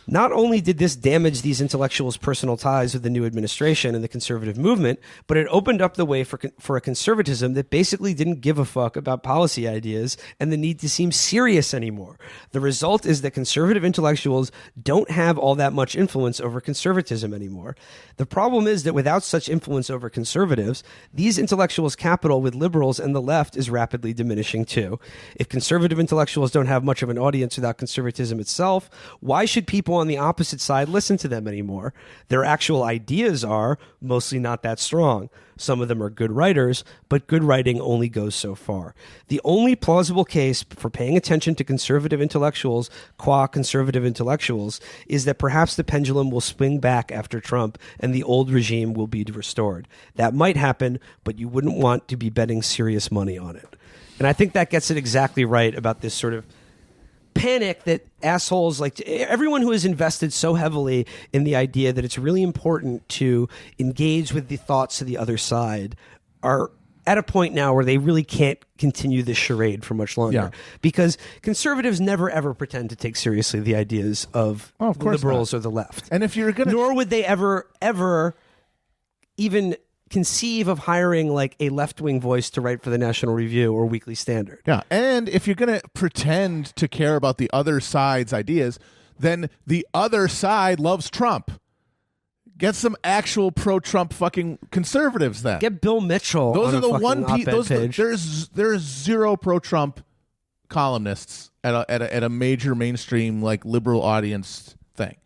Not only did this damage these intellectuals' personal ties with the new administration and the conservative movement, but it opened up the way for a conservatism that basically didn't give a fuck about policy ideas and the need to seem serious anymore. The result is that conservative intellectuals don't have all that much influence over conservatism anymore. The problem is that without such influence over conservatives, these intellectuals' capital with liberals and the left is rapidly diminishing too. If conservative intellectuals don't have much of an audience without conservatism itself, why should people on the opposite side listen to them anymore? Their actual ideas are mostly not that strong. Some of them are good writers, but good writing only goes so far. The only plausible case for paying attention to conservative intellectuals, qua conservative intellectuals, is that perhaps the pendulum will swing back after Trump and the old regime will be restored. That might happen, but you wouldn't want to be betting serious money on it. And I think that gets it exactly right about this sort of panic that assholes, like everyone who has invested so heavily in the idea that it's really important to engage with the thoughts of the other side, are at a point now where they really can't continue this charade for much longer. Yeah. Because conservatives never ever pretend to take seriously the ideas of the liberals or the left. And if you're going to, nor would they ever even conceive of hiring like a left-wing voice to write for the National Review or Weekly Standard. Yeah, and if you're going to pretend to care about the other side's ideas, then the other side loves Trump. Get some actual pro-Trump fucking conservatives then. Get Bill Mitchell. Those on are the a one fucking op-ed page. there's zero pro-Trump columnists at a major mainstream like liberal audience thing.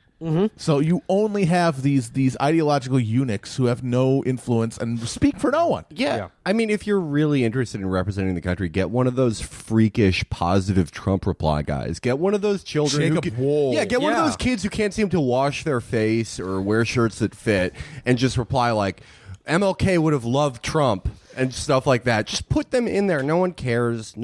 So you only have these ideological eunuchs who have no influence and speak for no one. Yeah. I mean, if you're really interested in representing the country, get one of those freakish positive Trump reply guys. Get one of those children Jacob Wohl. get one of those kids who can't seem to wash their face or wear shirts that fit and just reply like, MLK would have loved Trump and stuff like that. Just put them in there. No one cares.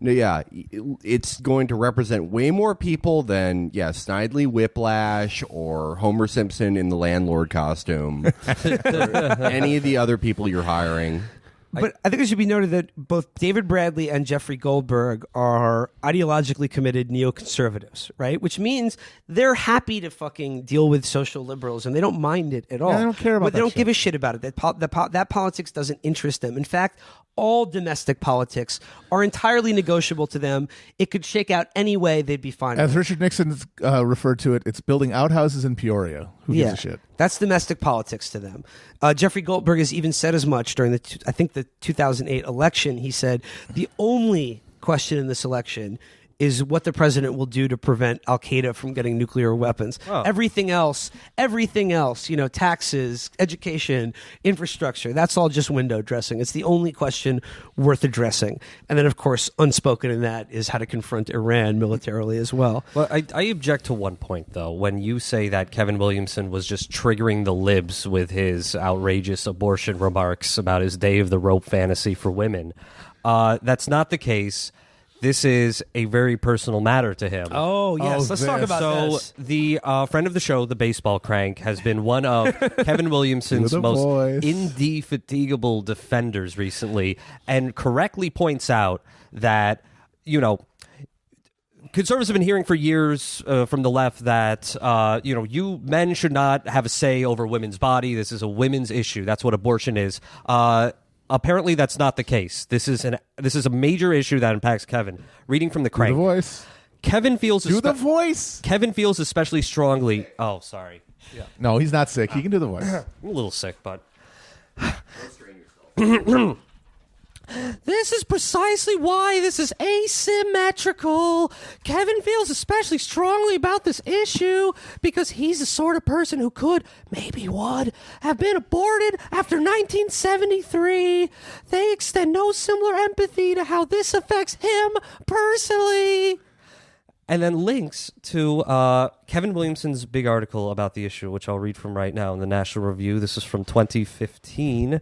It's going to represent way more people than, Snidely Whiplash or Homer Simpson in the landlord costume. Or any of the other people you're hiring. But I think it should be noted that both David Bradley and Jeffrey Goldberg are ideologically committed neoconservatives, right? Which means they're happy to fucking deal with social liberals, and they don't mind it at all. they don't care about But they that don't shit. give a shit about it. That politics doesn't interest them. In fact, all domestic politics are entirely negotiable to them. It could shake out any way; they'd be fine. As Richard Nixon referred to it, it's building outhouses in Peoria. Who gives a shit? That's domestic politics to them. Jeffrey Goldberg has even said as much during the 2008 election. He said the only question in this election is what the president will do to prevent Al Qaeda from getting nuclear weapons. Oh. Everything else, taxes, education, infrastructure, that's all just window dressing. It's the only question worth addressing. And then, of course, unspoken in that is how to confront Iran militarily as well. Well, I object to one point, though. When you say that Kevin Williamson was just triggering the libs with his outrageous abortion remarks about his day of the rope fantasy for women, that's not the case. This is a very personal matter to him. Oh, yes. Let's talk about this. So the friend of the show, the baseball crank, has been one of Kevin Williamson's most indefatigable defenders recently, and correctly points out that, conservatives have been hearing for years from the left that, you men should not have a say over women's body. This is a women's issue. That's what abortion is. Apparently, that's not the case. This is a major issue that impacts Kevin. Reading from the crank. Do the voice. Kevin feels the voice. Kevin feels especially strongly. Oh, sorry. Yeah. No, he's not sick. He can do the voice. I'm a little sick, but this is precisely why this is asymmetrical. Kevin feels especially strongly about this issue because he's the sort of person who could, maybe would, have been aborted after 1973. They extend no similar empathy to how this affects him personally. And then links to Kevin Williamson's big article about the issue, which I'll read from right now in the National Review. This is from 2015.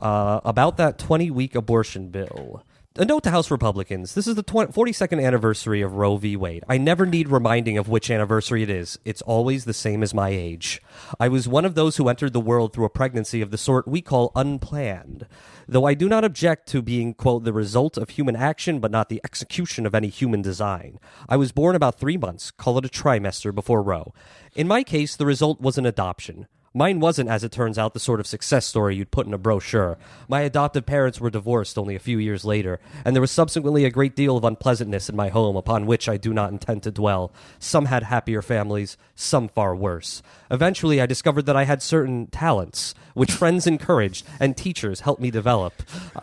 About that 20-week abortion bill. A note to House Republicans. This is the 42nd anniversary of Roe v. Wade. I never need reminding of which anniversary it is. It's always the same as my age. I was one of those who entered the world through a pregnancy of the sort we call unplanned. Though I do not object to being, quote, the result of human action, but not the execution of any human design. I was born about 3 months, call it a trimester, before Roe. In my case, the result was an adoption. Mine wasn't, as it turns out, the sort of success story you'd put in a brochure. My adoptive parents were divorced only a few years later, and there was subsequently a great deal of unpleasantness in my home upon which I do not intend to dwell. Some had happier families, some far worse. Eventually, I discovered that I had certain talents, which friends encouraged and teachers helped me develop.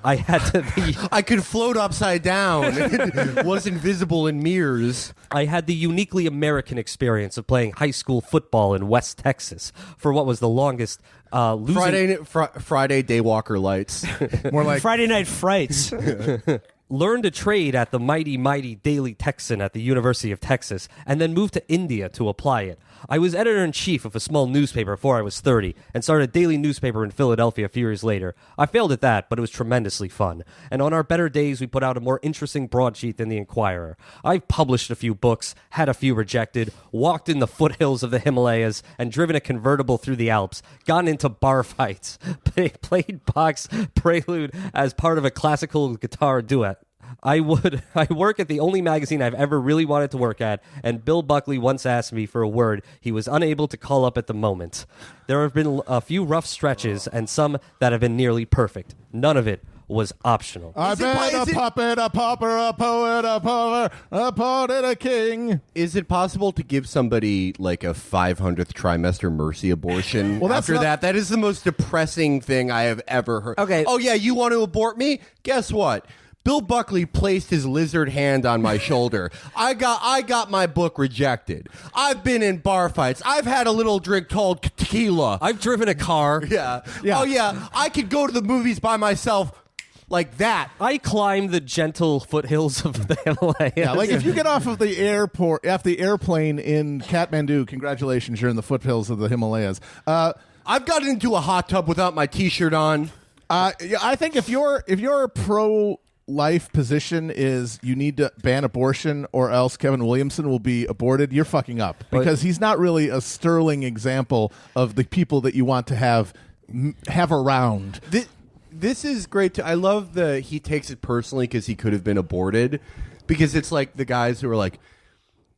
I had to be... I could float upside down. Was invisible in mirrors. I had the uniquely American experience of playing high school football in West Texas for what was the longest losing... Friday Daywalker Lights. More like Friday Night Frights. Learned a trade at the mighty Daily Texan at the University of Texas, and then moved to India to apply it. I was editor-in-chief of a small newspaper before I was 30, and started a daily newspaper in Philadelphia a few years later. I failed at that, but it was tremendously fun. And on our better days, we put out a more interesting broadsheet than the Inquirer. I've published a few books, had a few rejected, walked in the foothills of the Himalayas, and driven a convertible through the Alps, gotten into bar fights, played Bach's Prelude as part of a classical guitar duet. I work at the only magazine I've ever really wanted to work at, and Bill Buckley once asked me for a word he was unable to call up at the moment. There have been a few rough stretches and some that have been nearly perfect. None of it was optional. I've been a puppet, a pauper, a poet, a poet, a poet, and a king. Is it possible to give somebody like a 500th trimester mercy abortion Well, after that? That is the most depressing thing I have ever heard. Okay. Oh, yeah, you want to abort me? Guess what? Bill Buckley placed his lizard hand on my shoulder. I got my book rejected. I've been in bar fights. I've had a little drink called tequila. I've driven a car. Yeah. Oh, yeah. I could go to the movies by myself like that. I climbed the gentle foothills of the Himalayas. Yeah, like if you get off of the airplane in Kathmandu, congratulations, you're in the foothills of the Himalayas. I've gotten into a hot tub without my T-shirt on. I think if your pro-life position is you need to ban abortion or else Kevin Williamson will be aborted, you're fucking up because he's not really a sterling example of the people that you want to have around. This is great too. I love he takes it personally because he could have been aborted, because it's like the guys who are like,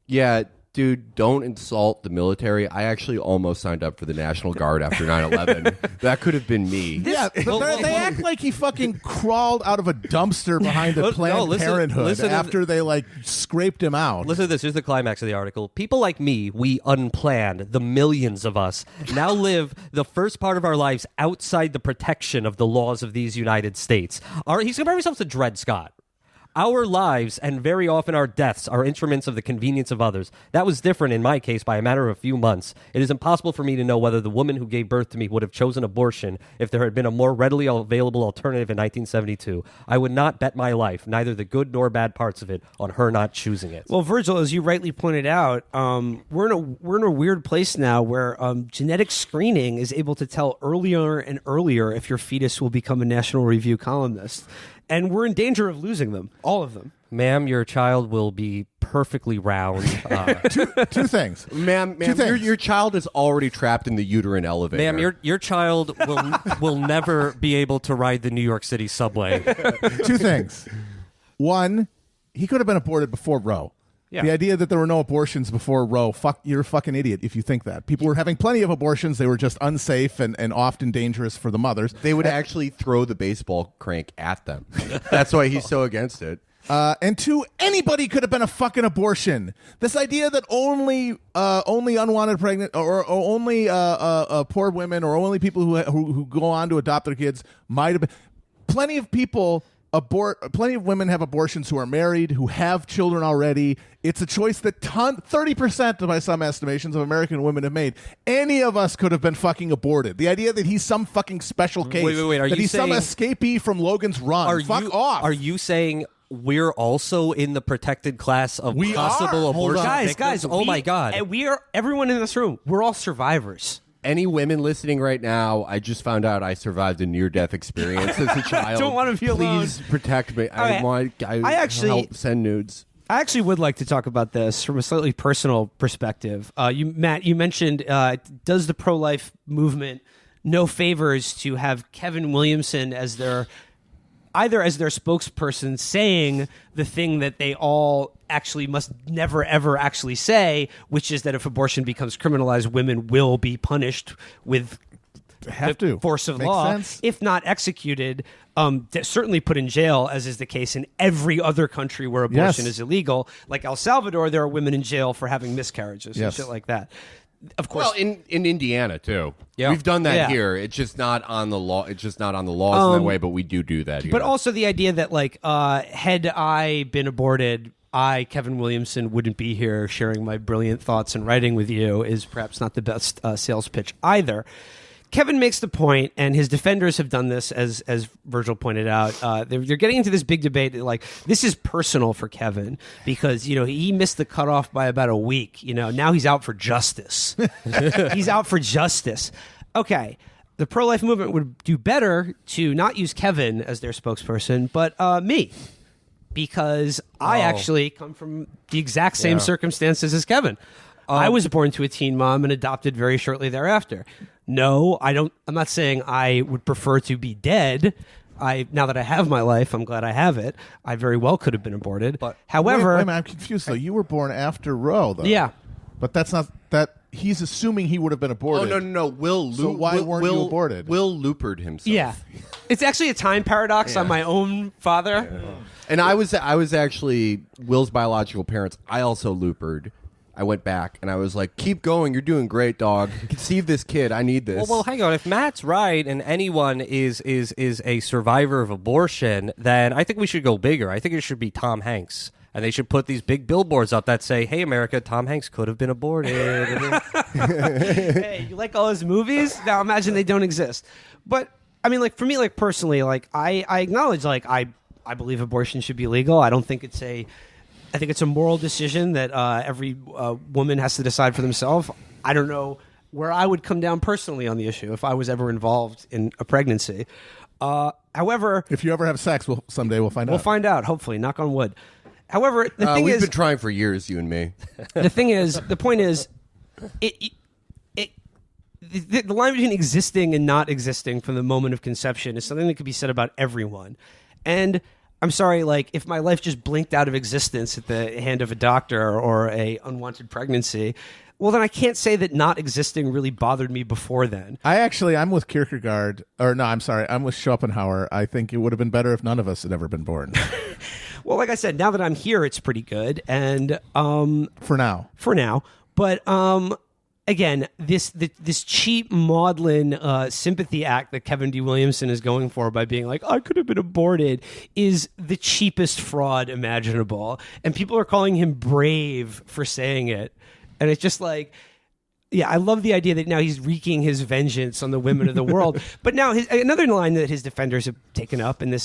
yeah, dude, don't insult the military. I actually almost signed up for the National Guard after 9/11. That could have been me. Yeah, but they act like he fucking crawled out of a dumpster behind a Planned Parenthood after they like scraped him out. Listen to this. Here's the climax of the article. People like me, we unplanned, the millions of us, now live the first part of our lives outside the protection of the laws of these United States. He's comparing himself to Dred Scott. Our lives, and very often our deaths, are instruments of the convenience of others. That was different in my case by a matter of a few months. It is impossible for me to know whether the woman who gave birth to me would have chosen abortion if there had been a more readily available alternative in 1972. I would not bet my life, neither the good nor bad parts of it, on her not choosing it. Well, Virgil, as you rightly pointed out, we're in a weird place now where genetic screening is able to tell earlier and earlier if your fetus will become a National Review columnist. And we're in danger of losing them, all of them. Ma'am, your child will be perfectly round. Two things. Ma'am, your child is already trapped in the uterine elevator. Ma'am, your child will never be able to ride the New York City subway. Two things. One, he could have been aborted before Roe. Yeah. The idea that there were no abortions before Roe, you're a fucking idiot if you think that. People were having plenty of abortions. They were just unsafe and often dangerous for the mothers. They would actually throw the baseball crank at them. That's why he's so against it. And two, anybody could have been a fucking abortion. This idea that only unwanted pregnant or only poor women or only people who go on to adopt their kids might have been. Plenty of people plenty of women have abortions who are married, who have children already. It's a choice that 30% by some estimations of American women have made. Any of us could have been fucking aborted. The idea that he's some fucking special case, wait, that he's some escapee from Logan's Run. Fuck off. Are you saying we're also in the protected class of possible abortion victims? Guys, oh my God. Everyone in this room, we're all survivors. Any women listening right now, I just found out I survived a near-death experience as a child. I don't want to be alone. Please protect me. I actually help send nudes. I actually would like to talk about this from a slightly personal perspective. Matt, you mentioned, does the pro-life movement no favors to have Kevin Williamson as their spokesperson saying the thing that they all actually must never, ever actually say, which is that if abortion becomes criminalized, women will be punished with force of law. Sense. If not executed, certainly put in jail, as is the case in every other country where abortion is illegal. Like El Salvador, there are women in jail for having miscarriages and shit like that. Of course. Well, in Indiana too. Yeah. We've done that here. It's just not on the law. It's just not on the laws in that way, but we do that here. But also the idea that, like, had I been aborted, Kevin Williamson, wouldn't be here sharing my brilliant thoughts and writing with you is perhaps not the best sales pitch either. Kevin makes the point, and his defenders have done this, as Virgil pointed out. They're getting into this big debate that, like, this is personal for Kevin because, he missed the cutoff by about a week. Now he's out for justice. He's out for justice. Okay, the pro-life movement would do better to not use Kevin as their spokesperson, but me. Because I actually come from the exact same circumstances as Kevin. I was born to a teen mom and adopted very shortly thereafter. No, I don't. I'm not saying I would prefer to be dead. Now that I have my life, I'm glad I have it. I very well could have been aborted. But however, wait, I'm confused though. You were born after Roe, though. Yeah, but that's not that. he's assuming he would have been aborted. Oh, no. So why weren't you aborted? Will Loopered himself. Yeah. It's actually a time paradox on my own father. Yeah. And I was actually Will's biological parents. I also Loopered. I went back and I was like, keep going. You're doing great, dog. Conceive this kid. I need this. Well, hang on. If Matt's right and anyone is a survivor of abortion, then I think we should go bigger. I think it should be Tom Hanks. And they should put these big billboards up that say, hey, America, Tom Hanks could have been aborted. Hey, you like all his movies? Now imagine they don't exist. But, I mean, like, for me, like, personally, like, I acknowledge, like, I believe abortion should be legal. I don't think I think it's a moral decision that every woman has to decide for themselves. I don't know where I would come down personally on the issue if I was ever involved in a pregnancy. However, if you ever have sex, someday we'll find out. We'll find out, hopefully, knock on wood. However, the thing we've is... been trying for years, you and me. The point is, the line between existing and not existing from the moment of conception is something that could be said about everyone. And... I'm sorry, like, if my life just blinked out of existence at the hand of a doctor or a unwanted pregnancy, well, then I can't say that not existing really bothered me before then. I'm with Kierkegaard. Or no, I'm sorry. I'm with Schopenhauer. I think it would have been better if none of us had ever been born. Well, like I said, now that I'm here, it's pretty good. And for now. But again, this cheap maudlin sympathy act that Kevin D. Williamson is going for by being like, I could have been aborted, is the cheapest fraud imaginable. And people are calling him brave for saying it. And it's just like, yeah, I love the idea that now he's wreaking his vengeance on the women of the world. But now another line that his defenders have taken up in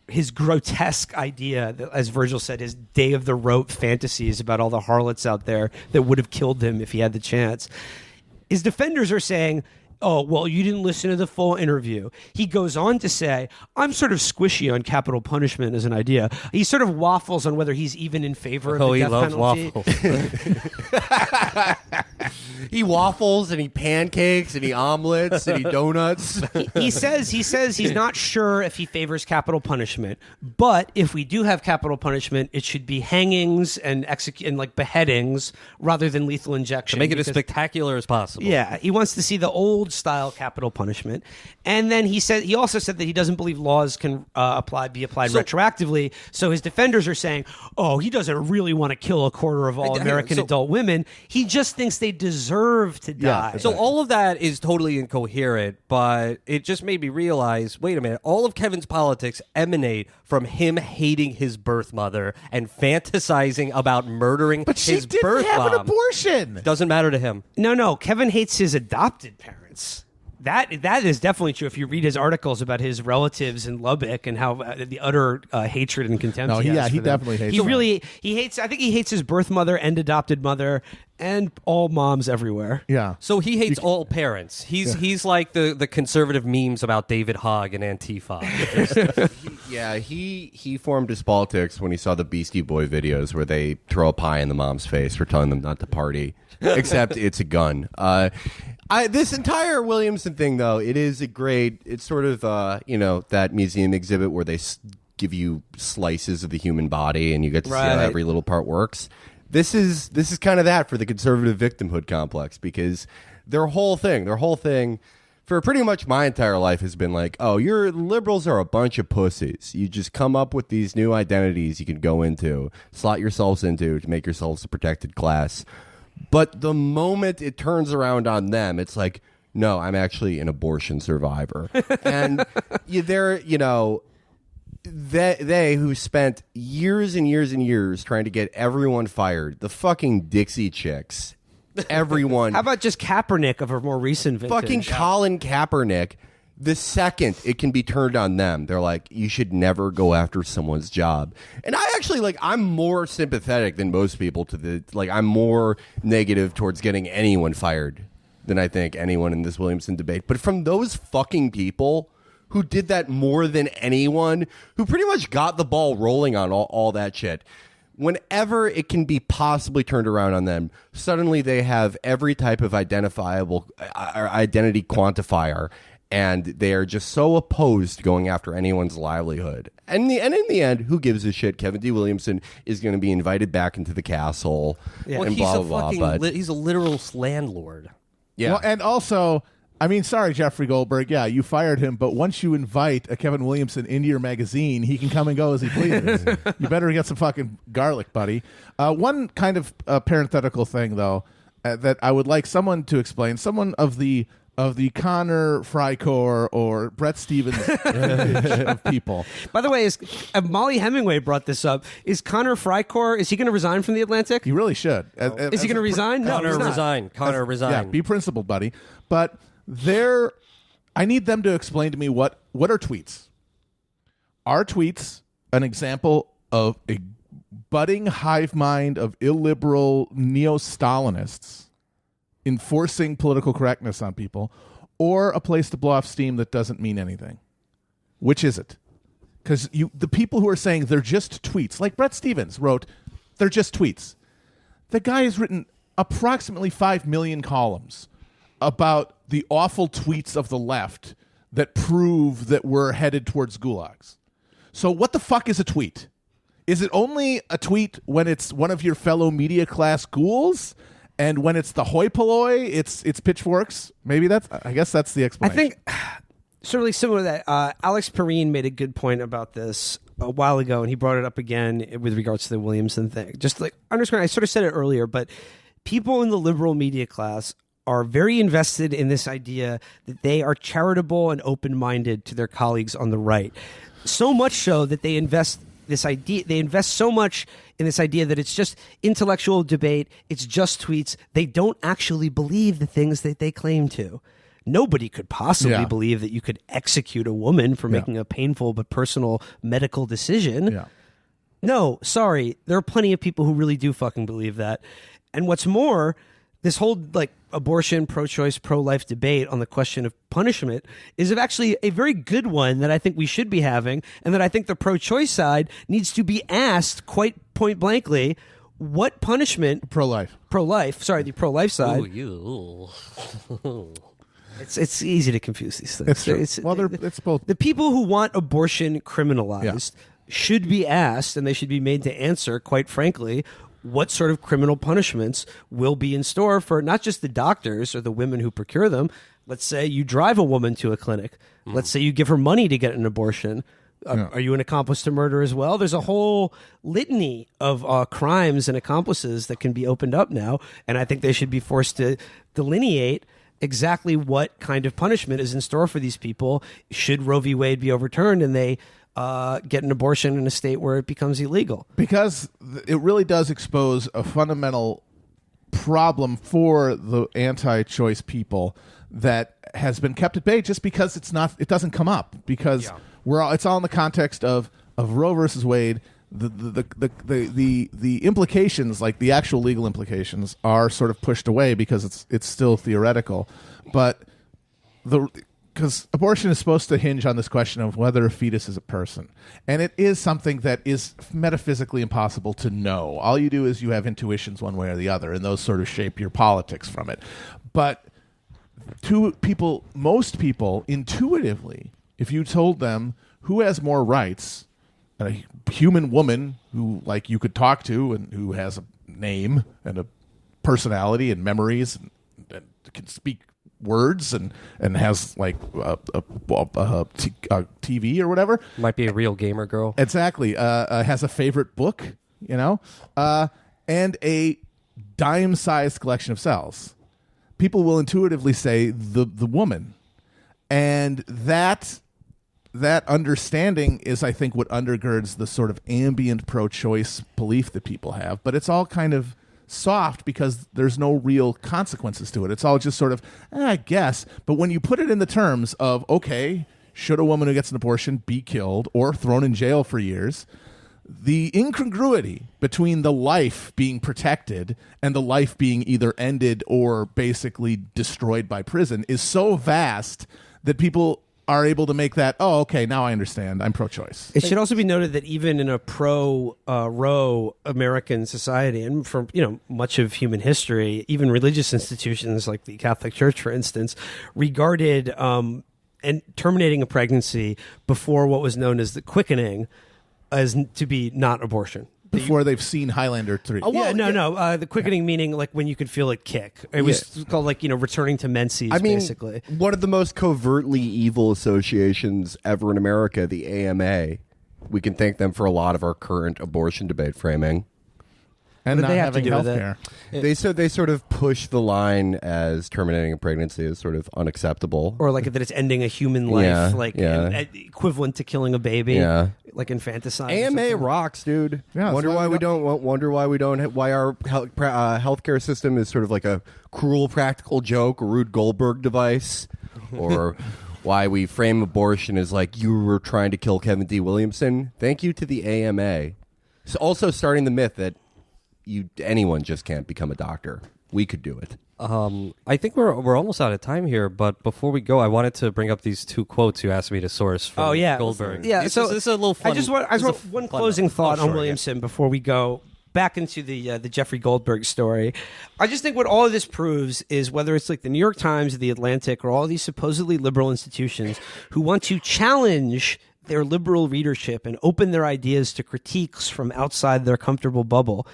his grotesque idea, that, as Virgil said, his day of the rope fantasies about all the harlots out there that would have killed him if he had the chance. His defenders are saying, oh, well, you didn't listen to the full interview. He goes on to say, I'm sort of squishy on capital punishment as an idea. He sort of waffles on whether he's even in favor of the death penalty. Waffles. He waffles and he pancakes and he omelets and he donuts. He says he's not sure if he favors capital punishment, but if we do have capital punishment, it should be hangings and like beheadings rather than lethal injection. To make it as spectacular as possible. Yeah, he wants to see the old style capital punishment, and then he also said that he doesn't believe laws can be applied retroactively. So his defenders are saying, oh, he doesn't really want to kill a quarter of all American adult women. He just thinks they deserve to die. Yeah, so all of that is totally incoherent, but it just made me realize, wait a minute, all of Kevin's politics emanate from him hating his birth mother and fantasizing about murdering but his she didn't birth have mom. an abortion. Doesn't matter to him. No, Kevin hates his adopted parents. That is definitely true. If you read his articles about his relatives in Lubbock and how the utter hatred and contempt he has for them. Definitely hates. He hates. I think he hates his birth mother and adopted mother and all moms everywhere. Yeah. So he hates all parents. He's like the conservative memes about David Hogg and Antifa. He formed his politics when he saw the Beastie Boy videos where they throw a pie in the mom's face for telling them not to party, except it's a gun. This entire Williamson thing, though, it's sort of, that museum exhibit where they give you slices of the human body and you get to see how every little part works. This is kind of that for the conservative victimhood complex, because their whole thing for pretty much my entire life has been like, oh, your liberals are a bunch of pussies. You just come up with these new identities you can go into, slot yourselves into to make yourselves a protected class. But the moment it turns around on them, it's like, no, I'm actually an abortion survivor. And they who spent years and years and years trying to get everyone fired, the fucking Dixie Chicks, everyone. How about just Kaepernick of a more recent vintage? Fucking Colin Kaepernick. The second it can be turned on them, they're like, you should never go after someone's job. And I actually, I'm more sympathetic than most people to I'm more negative towards getting anyone fired than I think anyone in this Williamson debate. But from those fucking people who did that more than anyone, who pretty much got the ball rolling on all that shit, whenever it can be possibly turned around on them, suddenly they have every type of identifiable identity quantifier. And they are just so opposed to going after anyone's livelihood. And in the end, who gives a shit? Kevin D. Williamson is going to be invited back into the castle and blah, blah, blah. But he's a literal landlord. yeah. Well, and also, I mean, sorry, Jeffrey Goldberg. Yeah, you fired him, but once you invite a Kevin Williamson into your magazine, he can come and go as he pleases. You better get some fucking garlic, buddy. One kind of parenthetical thing, though, that I would like someone to explain. Someone of the Connor Frycore or Brett Stevens of people. By the way, Molly Hemingway brought this up. Is Connor Frycore, is he going to resign from The Atlantic? You really should. Is he going to resign? No, he's not. Connor resign. Yeah, be principled, buddy. But I need them to explain to me what are tweets. Are tweets an example of a budding hive mind of illiberal neo-Stalinists enforcing political correctness on people, or a place to blow off steam that doesn't mean anything? Which is it? Because the people who are saying they're just tweets, like Brett Stevens wrote, they're just tweets. The guy has written approximately 5 million columns about the awful tweets of the left that prove that we're headed towards gulags. So what the fuck is a tweet? Is it only a tweet when it's one of your fellow media class ghouls? And when it's the hoi polloi, it's pitchforks. Maybe I guess that's the explanation. I think certainly similar to that. Alex Perrine made a good point about this a while ago, and he brought it up again with regards to the Williamson thing. Just like underscoring, I sort of said it earlier, but people in the liberal media class are very invested in this idea that they are charitable and open-minded to their colleagues on the right. So much so that they invest so much in this idea that it's just intellectual debate, it's just tweets. They don't actually believe the things that they claim to. Nobody could possibly believe that you could execute a woman for making a painful but personal medical decision. Yeah. No, sorry. There are plenty of people who really do fucking believe that. And what's more, this whole abortion, pro-choice, pro-life debate on the question of punishment is actually a very good one that I think we should be having, and that I think the pro-choice side needs to be asked quite point blankly, what punishment... Pro-life, the pro-life side... Ooh, you. It's easy to confuse these things. It's both. The people who want abortion criminalized should be asked, and they should be made to answer, quite frankly, what sort of criminal punishments will be in store for not just the doctors or the women who procure them. Let's say you drive a woman to a clinic. Let's say you give her money to get an abortion. Are you an accomplice to murder as well? There's a whole litany of crimes and accomplices that can be opened up now, and I think they should be forced to delineate exactly what kind of punishment is in store for these people should Roe v. Wade be overturned and they get an abortion in a state where it becomes illegal. Because it really does expose a fundamental problem for the anti-choice people that has been kept at bay just because it doesn't come up, because it's all in the context of Roe versus Wade. The implications, like the actual legal implications, are sort of pushed away because it's still theoretical, but because abortion is supposed to hinge on this question of whether a fetus is a person. And it is something that is metaphysically impossible to know. All you do is you have intuitions one way or the other, and those sort of shape your politics from it. But most people, intuitively, if you told them who has more rights, a human woman who you could talk to and who has a name and a personality and memories and can speak words and has a TV or whatever. Might be a real gamer girl. Exactly. Has a favorite book, and a dime-sized collection of cells. People will intuitively say the woman. And that understanding is, I think, what undergirds the sort of ambient pro-choice belief that people have. But it's all kind of soft because there's no real consequences to it. It's all just sort of, I guess. But when you put it in the terms of, okay, should a woman who gets an abortion be killed or thrown in jail for years, the incongruity between the life being protected and the life being either ended or basically destroyed by prison is so vast that people are able to make that, okay, now I understand. I'm pro-choice. It should also be noted that even in a pro-Roe American society, and for much of human history, even religious institutions like the Catholic Church, for instance, regarded and terminating a pregnancy before what was known as the quickening as to be not abortion. Before they've seen Highlander 3. Oh, well, the quickening meaning like when you could feel it kick. It was called like, returning to menses, basically. One of the most covertly evil associations ever in America, the AMA. We can thank them for a lot of our current abortion debate framing. And What not they have to having do with health it? care. They sort of push the line as terminating a pregnancy is sort of unacceptable. Or like that it's ending a human life, equivalent to killing a baby, like infanticide. or AMA something. rocks, dude. Yeah, wonder why we don't. Why our healthcare system is sort of like a cruel practical joke, a Rube Goldberg device, or why we frame abortion as like you were trying to kill Kevin D. Williamson. Thank you to the AMA. So also starting the myth that anyone just can't become a doctor. We could do it. I think we're almost out of time here, but before we go, I wanted to bring up these 2 quotes you asked me to source from Goldberg. Yeah, this so is a little fun. I just want one closing thought on sure, Williamson before we go back into the Jeffrey Goldberg story. I just think what all of this proves is whether it's like the New York Times or the Atlantic or all these supposedly liberal institutions who want to challenge their liberal readership and open their ideas to critiques from outside their comfortable bubble.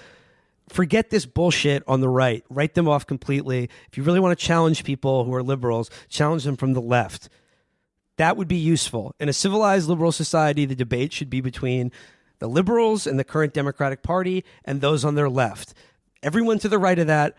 Forget this bullshit on the right. Write them off completely. If you really want to challenge people who are liberals, challenge them from the left. That would be useful. In a civilized liberal society, the debate should be between the liberals and the current Democratic Party and those on their left. Everyone to the right of that,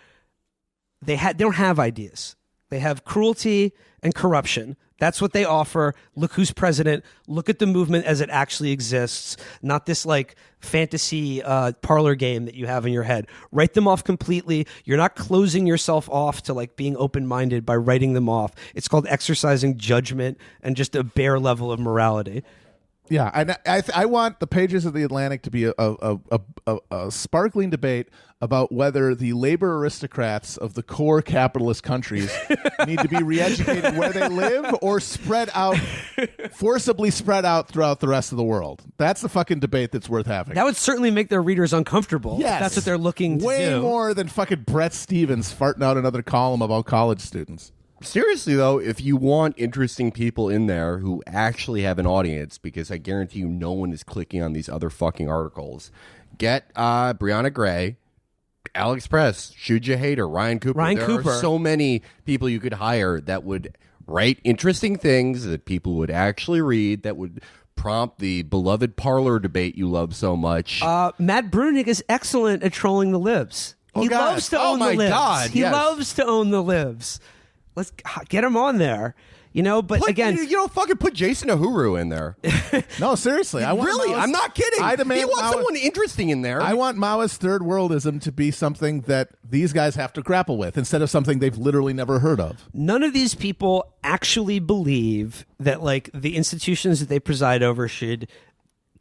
they don't have ideas. They have cruelty and corruption. That's what they offer. Look who's president. Look at the movement as it actually exists, not this like fantasy parlor game that you have in your head. Write them off completely. You're not closing yourself off to like being open-minded by writing them off. It's called exercising judgment and just a bare level of morality. Yeah, and I want the pages of the Atlantic to be a sparkling debate about whether the labor aristocrats of the core capitalist countries need to be re-educated where they live or forcibly spread out throughout the rest of the world. That's the fucking debate that's worth having. That would certainly make their readers uncomfortable. Yes. If that's what they're looking to do. Way more than fucking Brett Stevens farting out another column about college students. Seriously, though, if you want interesting people in there who actually have an audience, because I guarantee you no one is clicking on these other fucking articles, get Brianna Gray, Alex Press, Shuja Hader, Ryan Cooper. There are so many people you could hire that would write interesting things that people would actually read, that would prompt the beloved parlor debate you love so much. Matt Brunig is excellent at trolling the libs. He loves to own the libs. He loves to own the libs. Let's get him on there, But again, fucking put Jason Uhuru in there. No, seriously, I'm not kidding. He wants someone interesting in there. I want Maoist third worldism to be something that these guys have to grapple with instead of something they've literally never heard of. None of these people actually believe that, like, the institutions that they preside over should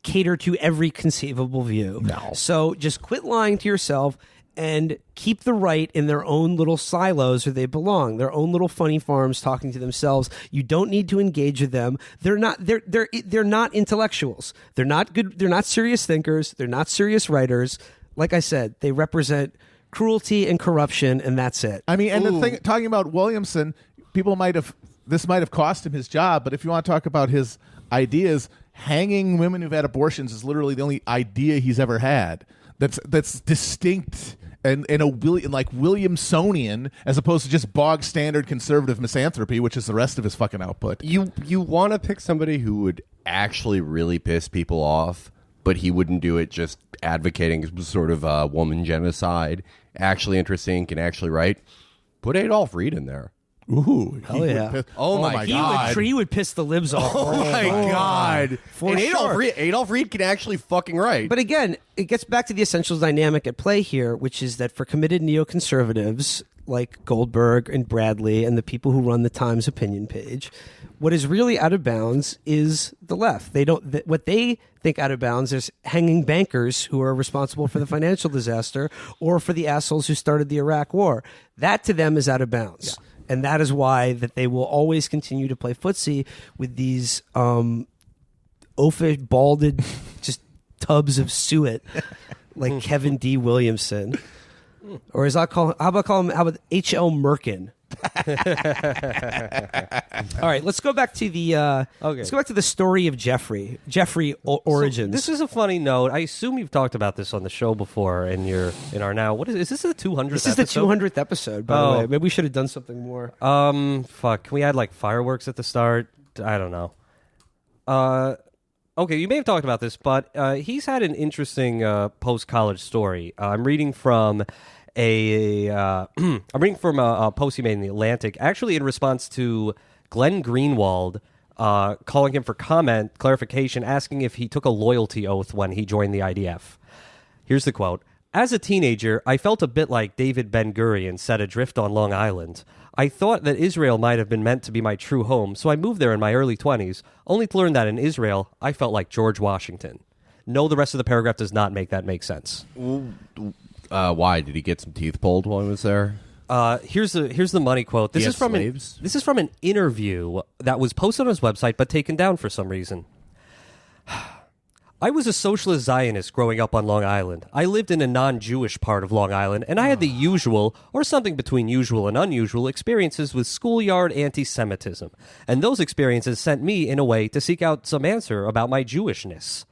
cater to every conceivable view. No. So just quit lying to yourself and keep the right in their own little silos where they belong, their own little funny farms talking to themselves. You don't need to engage with them. They're not intellectuals. They're not good. They're not serious thinkers. They're not serious writers. Like I said, they represent cruelty and corruption, and that's it. I mean, and the thing, talking about Williamson, this might have cost him his job, but if you want to talk about his ideas, hanging women who've had abortions is literally the only idea he's ever had that's distinct and Williamsonian, as opposed to just bog standard conservative misanthropy, which is the rest of his fucking output. You want to pick somebody who would actually really piss people off, but he wouldn't do it just advocating sort of woman genocide. Actually interesting, can actually write. Put Adolph Reed in there. Ooh, hell yeah! Oh my god, he would piss the libs off. Oh my god! For and sure. Adolph Reed can actually fucking write. But again, it gets back to the essentials dynamic at play here, which is that for committed neoconservatives like Goldberg and Bradley and the people who run the Times opinion page, what is really out of bounds is the left. What they think out of bounds is hanging bankers who are responsible for the financial disaster or for the assholes who started the Iraq War. That to them is out of bounds. Yeah. And that is why that they will always continue to play footsie with these oafish, balded, just tubs of suet like Kevin D. Williamson. Or how about H.L. Merkin? All right, let's go back to the let's go back to the story of Jeffrey origins. So this is a funny note. I assume you've talked about this on the show before, and in our now. What is this? The 200th? This is the 200th episode. By the way, maybe we should have done something more. Fuck. Can we add like fireworks at the start? I don't know. Okay, you may have talked about this, but he's had an interesting post-college story. I'm reading from a post he made in the Atlantic, actually in response to Glenn Greenwald calling him for clarification, asking if he took a loyalty oath when he joined the IDF. Here's the quote. As a teenager, I felt a bit like David Ben-Gurion set adrift on Long Island. I thought that Israel might have been meant to be my true home, so I moved there in my early 20s, only to learn that in Israel, I felt like George Washington. No, the rest of the paragraph does not make that make sense. Why? Did he get some teeth pulled while he was there? Here's the money quote. This is from an interview that was posted on his website but taken down for some reason. I was a socialist Zionist growing up on Long Island. I lived in a non-Jewish part of Long Island, and I had the usual, or something between usual and unusual, experiences with schoolyard anti-Semitism. And those experiences sent me, in a way, to seek out some answer about my Jewishness.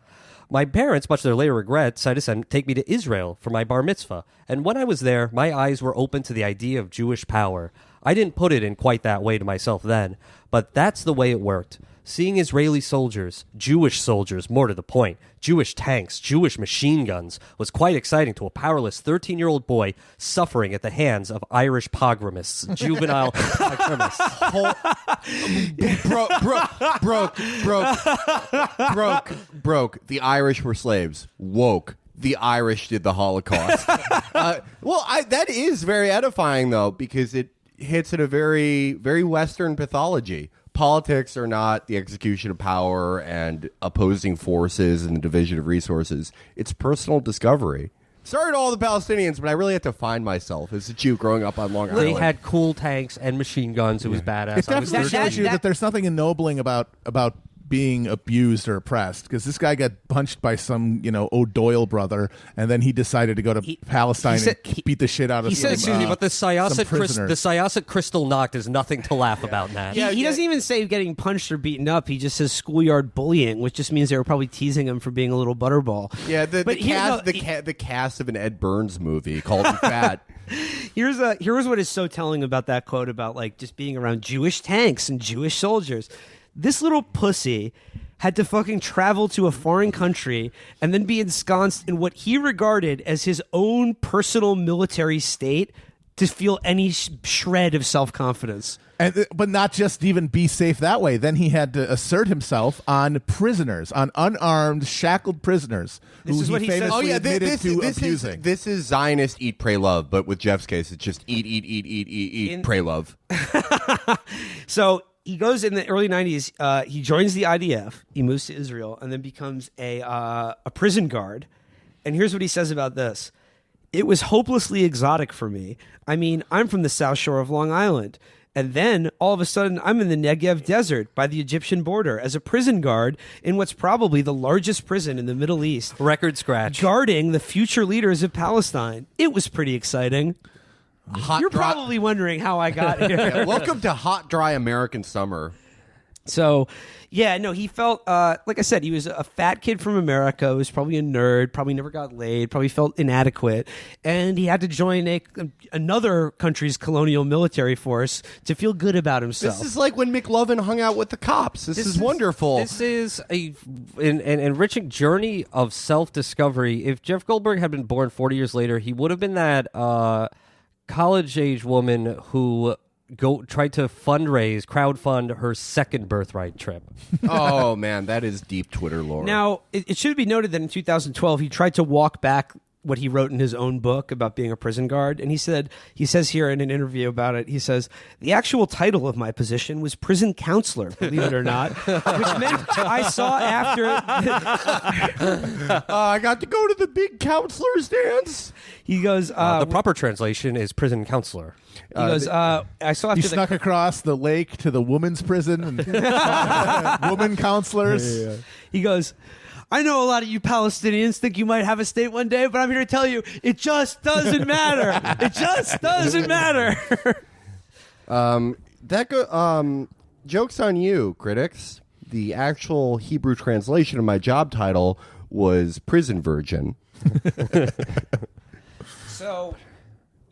My parents, much to their later regret, decided to take me to Israel for my bar mitzvah. And when I was there, my eyes were open to the idea of Jewish power. I didn't put it in quite that way to myself then, but that's the way it worked. Seeing Israeli soldiers, Jewish soldiers, more to the point, Jewish tanks, Jewish machine guns, was quite exciting to a powerless 13-year-old boy suffering at the hands of Irish pogromists, juvenile pogromists. Broke. The Irish were slaves. Woke. The Irish did the Holocaust. That is very edifying, though, because it hits at a very, very Western pathology. Politics are not the execution of power and opposing forces and the division of resources. It's personal discovery. Sorry to all the Palestinians, but I really had to find myself as a Jew growing up on Long Island. They had cool tanks and machine guns. It was badass. It definitely shows you that there's nothing ennobling about being abused or oppressed, because this guy got punched by some O'Doyle brother, and then he decided to go to Palestine and beat the shit out of some excuse me, but the prisoners. Syosset crystal knocked is nothing to laugh about, Nat. He doesn't even say getting punched or beaten up. He just says schoolyard bullying, which just means they were probably teasing him for being a little butterball. Yeah, the cast of an Ed Burns movie called him fat. Here's what is so telling about that quote about like just being around Jewish tanks and Jewish soldiers. This little pussy had to fucking travel to a foreign country and then be ensconced in what he regarded as his own personal military state to feel any shred of self-confidence. But not just even be safe that way. Then he had to assert himself on prisoners, on unarmed, shackled prisoners. This is what he says. Oh yeah, abusing. This is Zionist eat, pray, love, but with Jeff's case, it's just eat, pray, love. So he goes in the early 90s. He joins the IDF. He moves to Israel and then becomes a prison guard. And here's what he says about this. It was hopelessly exotic for me. I mean, I'm from the South Shore of Long Island. And then, all of a sudden, I'm in the Negev Desert by the Egyptian border as a prison guard in what's probably the largest prison in the Middle East. Record scratch. Guarding the future leaders of Palestine. It was pretty exciting. You're probably wondering how I got here. Yeah, welcome to hot, dry American summer. So, yeah, no, he felt, like I said, he was a fat kid from America, was probably a nerd, probably never got laid, probably felt inadequate, and he had to join another country's colonial military force to feel good about himself. This is like when McLovin hung out with the cops. This is wonderful. This is an enriching journey of self-discovery. If Jeff Goldberg had been born 40 years later, he would have been that college-age woman who tried to crowdfund her second birthright trip. Oh, man, that is deep Twitter lore. Now, it should be noted that in 2012, he tried to walk back what he wrote in his own book about being a prison guard. And he says here in an interview about it, he says, the actual title of my position was prison counselor, believe it or not, which meant I saw after I got to go to the big counselor's dance. He goes, the proper translation is prison counselor. He goes, I saw after you snuck across the lake to the women's prison and woman counselors. Yeah. He goes, I know a lot of you Palestinians think you might have a state one day, but I'm here to tell you, it just doesn't matter. It just doesn't matter. Joke's on you, critics. The actual Hebrew translation of my job title was prison virgin. So,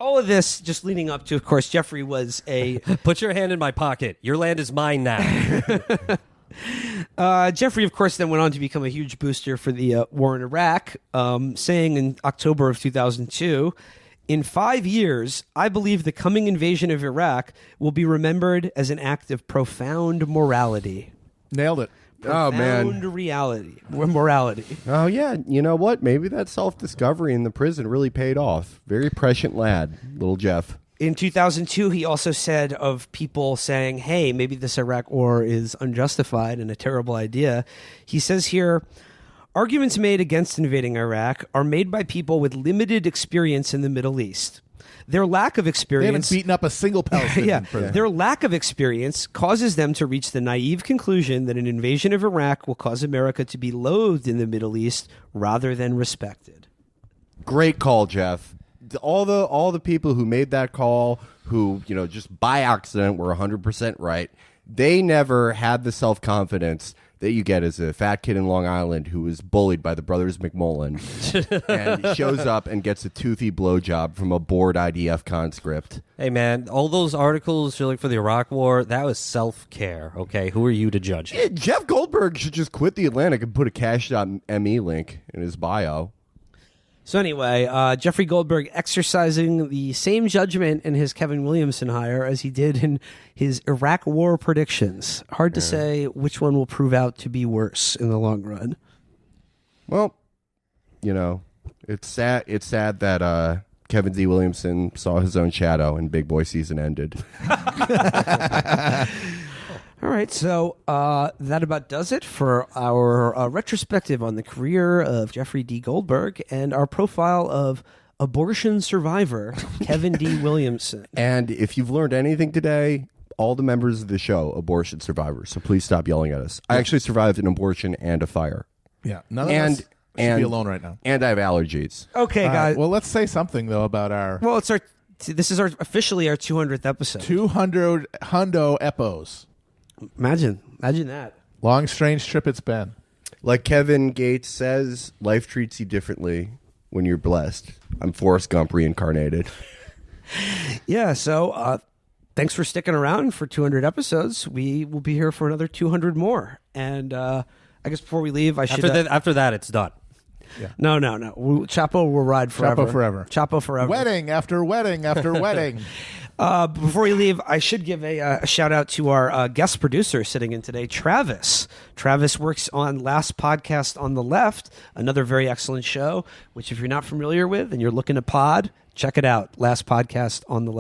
all of this just leading up to, of course, Jeffrey was a... Put your hand in my pocket. Your land is mine now. Jeffrey, of course, then went on to become a huge booster for the war in Iraq, saying in October of 2002, "In 5 years, I believe the coming invasion of Iraq will be remembered as an act of profound morality." Nailed it. Oh, man. Morality. Oh, yeah. You know what? Maybe that self-discovery in the prison really paid off. Very prescient lad, little Jeff. In 2002, he also said of people saying, hey, maybe this Iraq war is unjustified and a terrible idea. He says here, "Arguments made against invading Iraq are made by people with limited experience in the Middle East. Their lack of They experience... haven't beaten up a single Palestinian Yeah, prison. their lack of experience causes them to reach the naive conclusion that an invasion of Iraq will cause America to be loathed in the Middle East rather than respected." Great call, Jeff. All the people who made that call, who, just by accident were 100% right, they never had the self-confidence that you get as a fat kid in Long Island who was bullied by the brothers McMullen and shows up and gets a toothy blowjob from a bored IDF conscript. Hey, man, all those articles for the Iraq War, that was self-care, okay? Who are you to judge? Yeah, Jeff Goldberg should just quit the Atlantic and put a cash.me link in his bio. So anyway, Jeffrey Goldberg exercising the same judgment in his Kevin Williamson hire as he did in his Iraq war predictions. Hard to say which one will prove out to be worse in the long run. Well, it's sad. It's sad that Kevin D. Williamson saw his own shadow and Big Boy season ended. All right, so that about does it for our retrospective on the career of Jeffrey D. Goldberg and our profile of abortion survivor Kevin D. Williamson. And if you've learned anything today, all the members of the show, abortion survivors, so please stop yelling at us. I actually survived an abortion and a fire. Yeah, none of us should be alone right now. And I have allergies. Okay, guys. Well, let's say something, though, about our... Well, this is officially our 200th episode. 200 hundo epos. Imagine that. Long, strange trip it's been. Like Kevin Gates says, life treats you differently when you're blessed. I'm Forrest Gump reincarnated. Yeah, so thanks for sticking around for 200 episodes. We will be here for another 200 more. And I guess before we leave, I should... After that, it's done. Yeah. No. Chapo will ride forever. Chapo forever. Wedding after wedding after wedding. Before we leave, I should give a shout out to our guest producer sitting in today, Travis. Travis works on Last Podcast on the Left, another very excellent show, which if you're not familiar with and you're looking to pod, check it out. Last Podcast on the Left.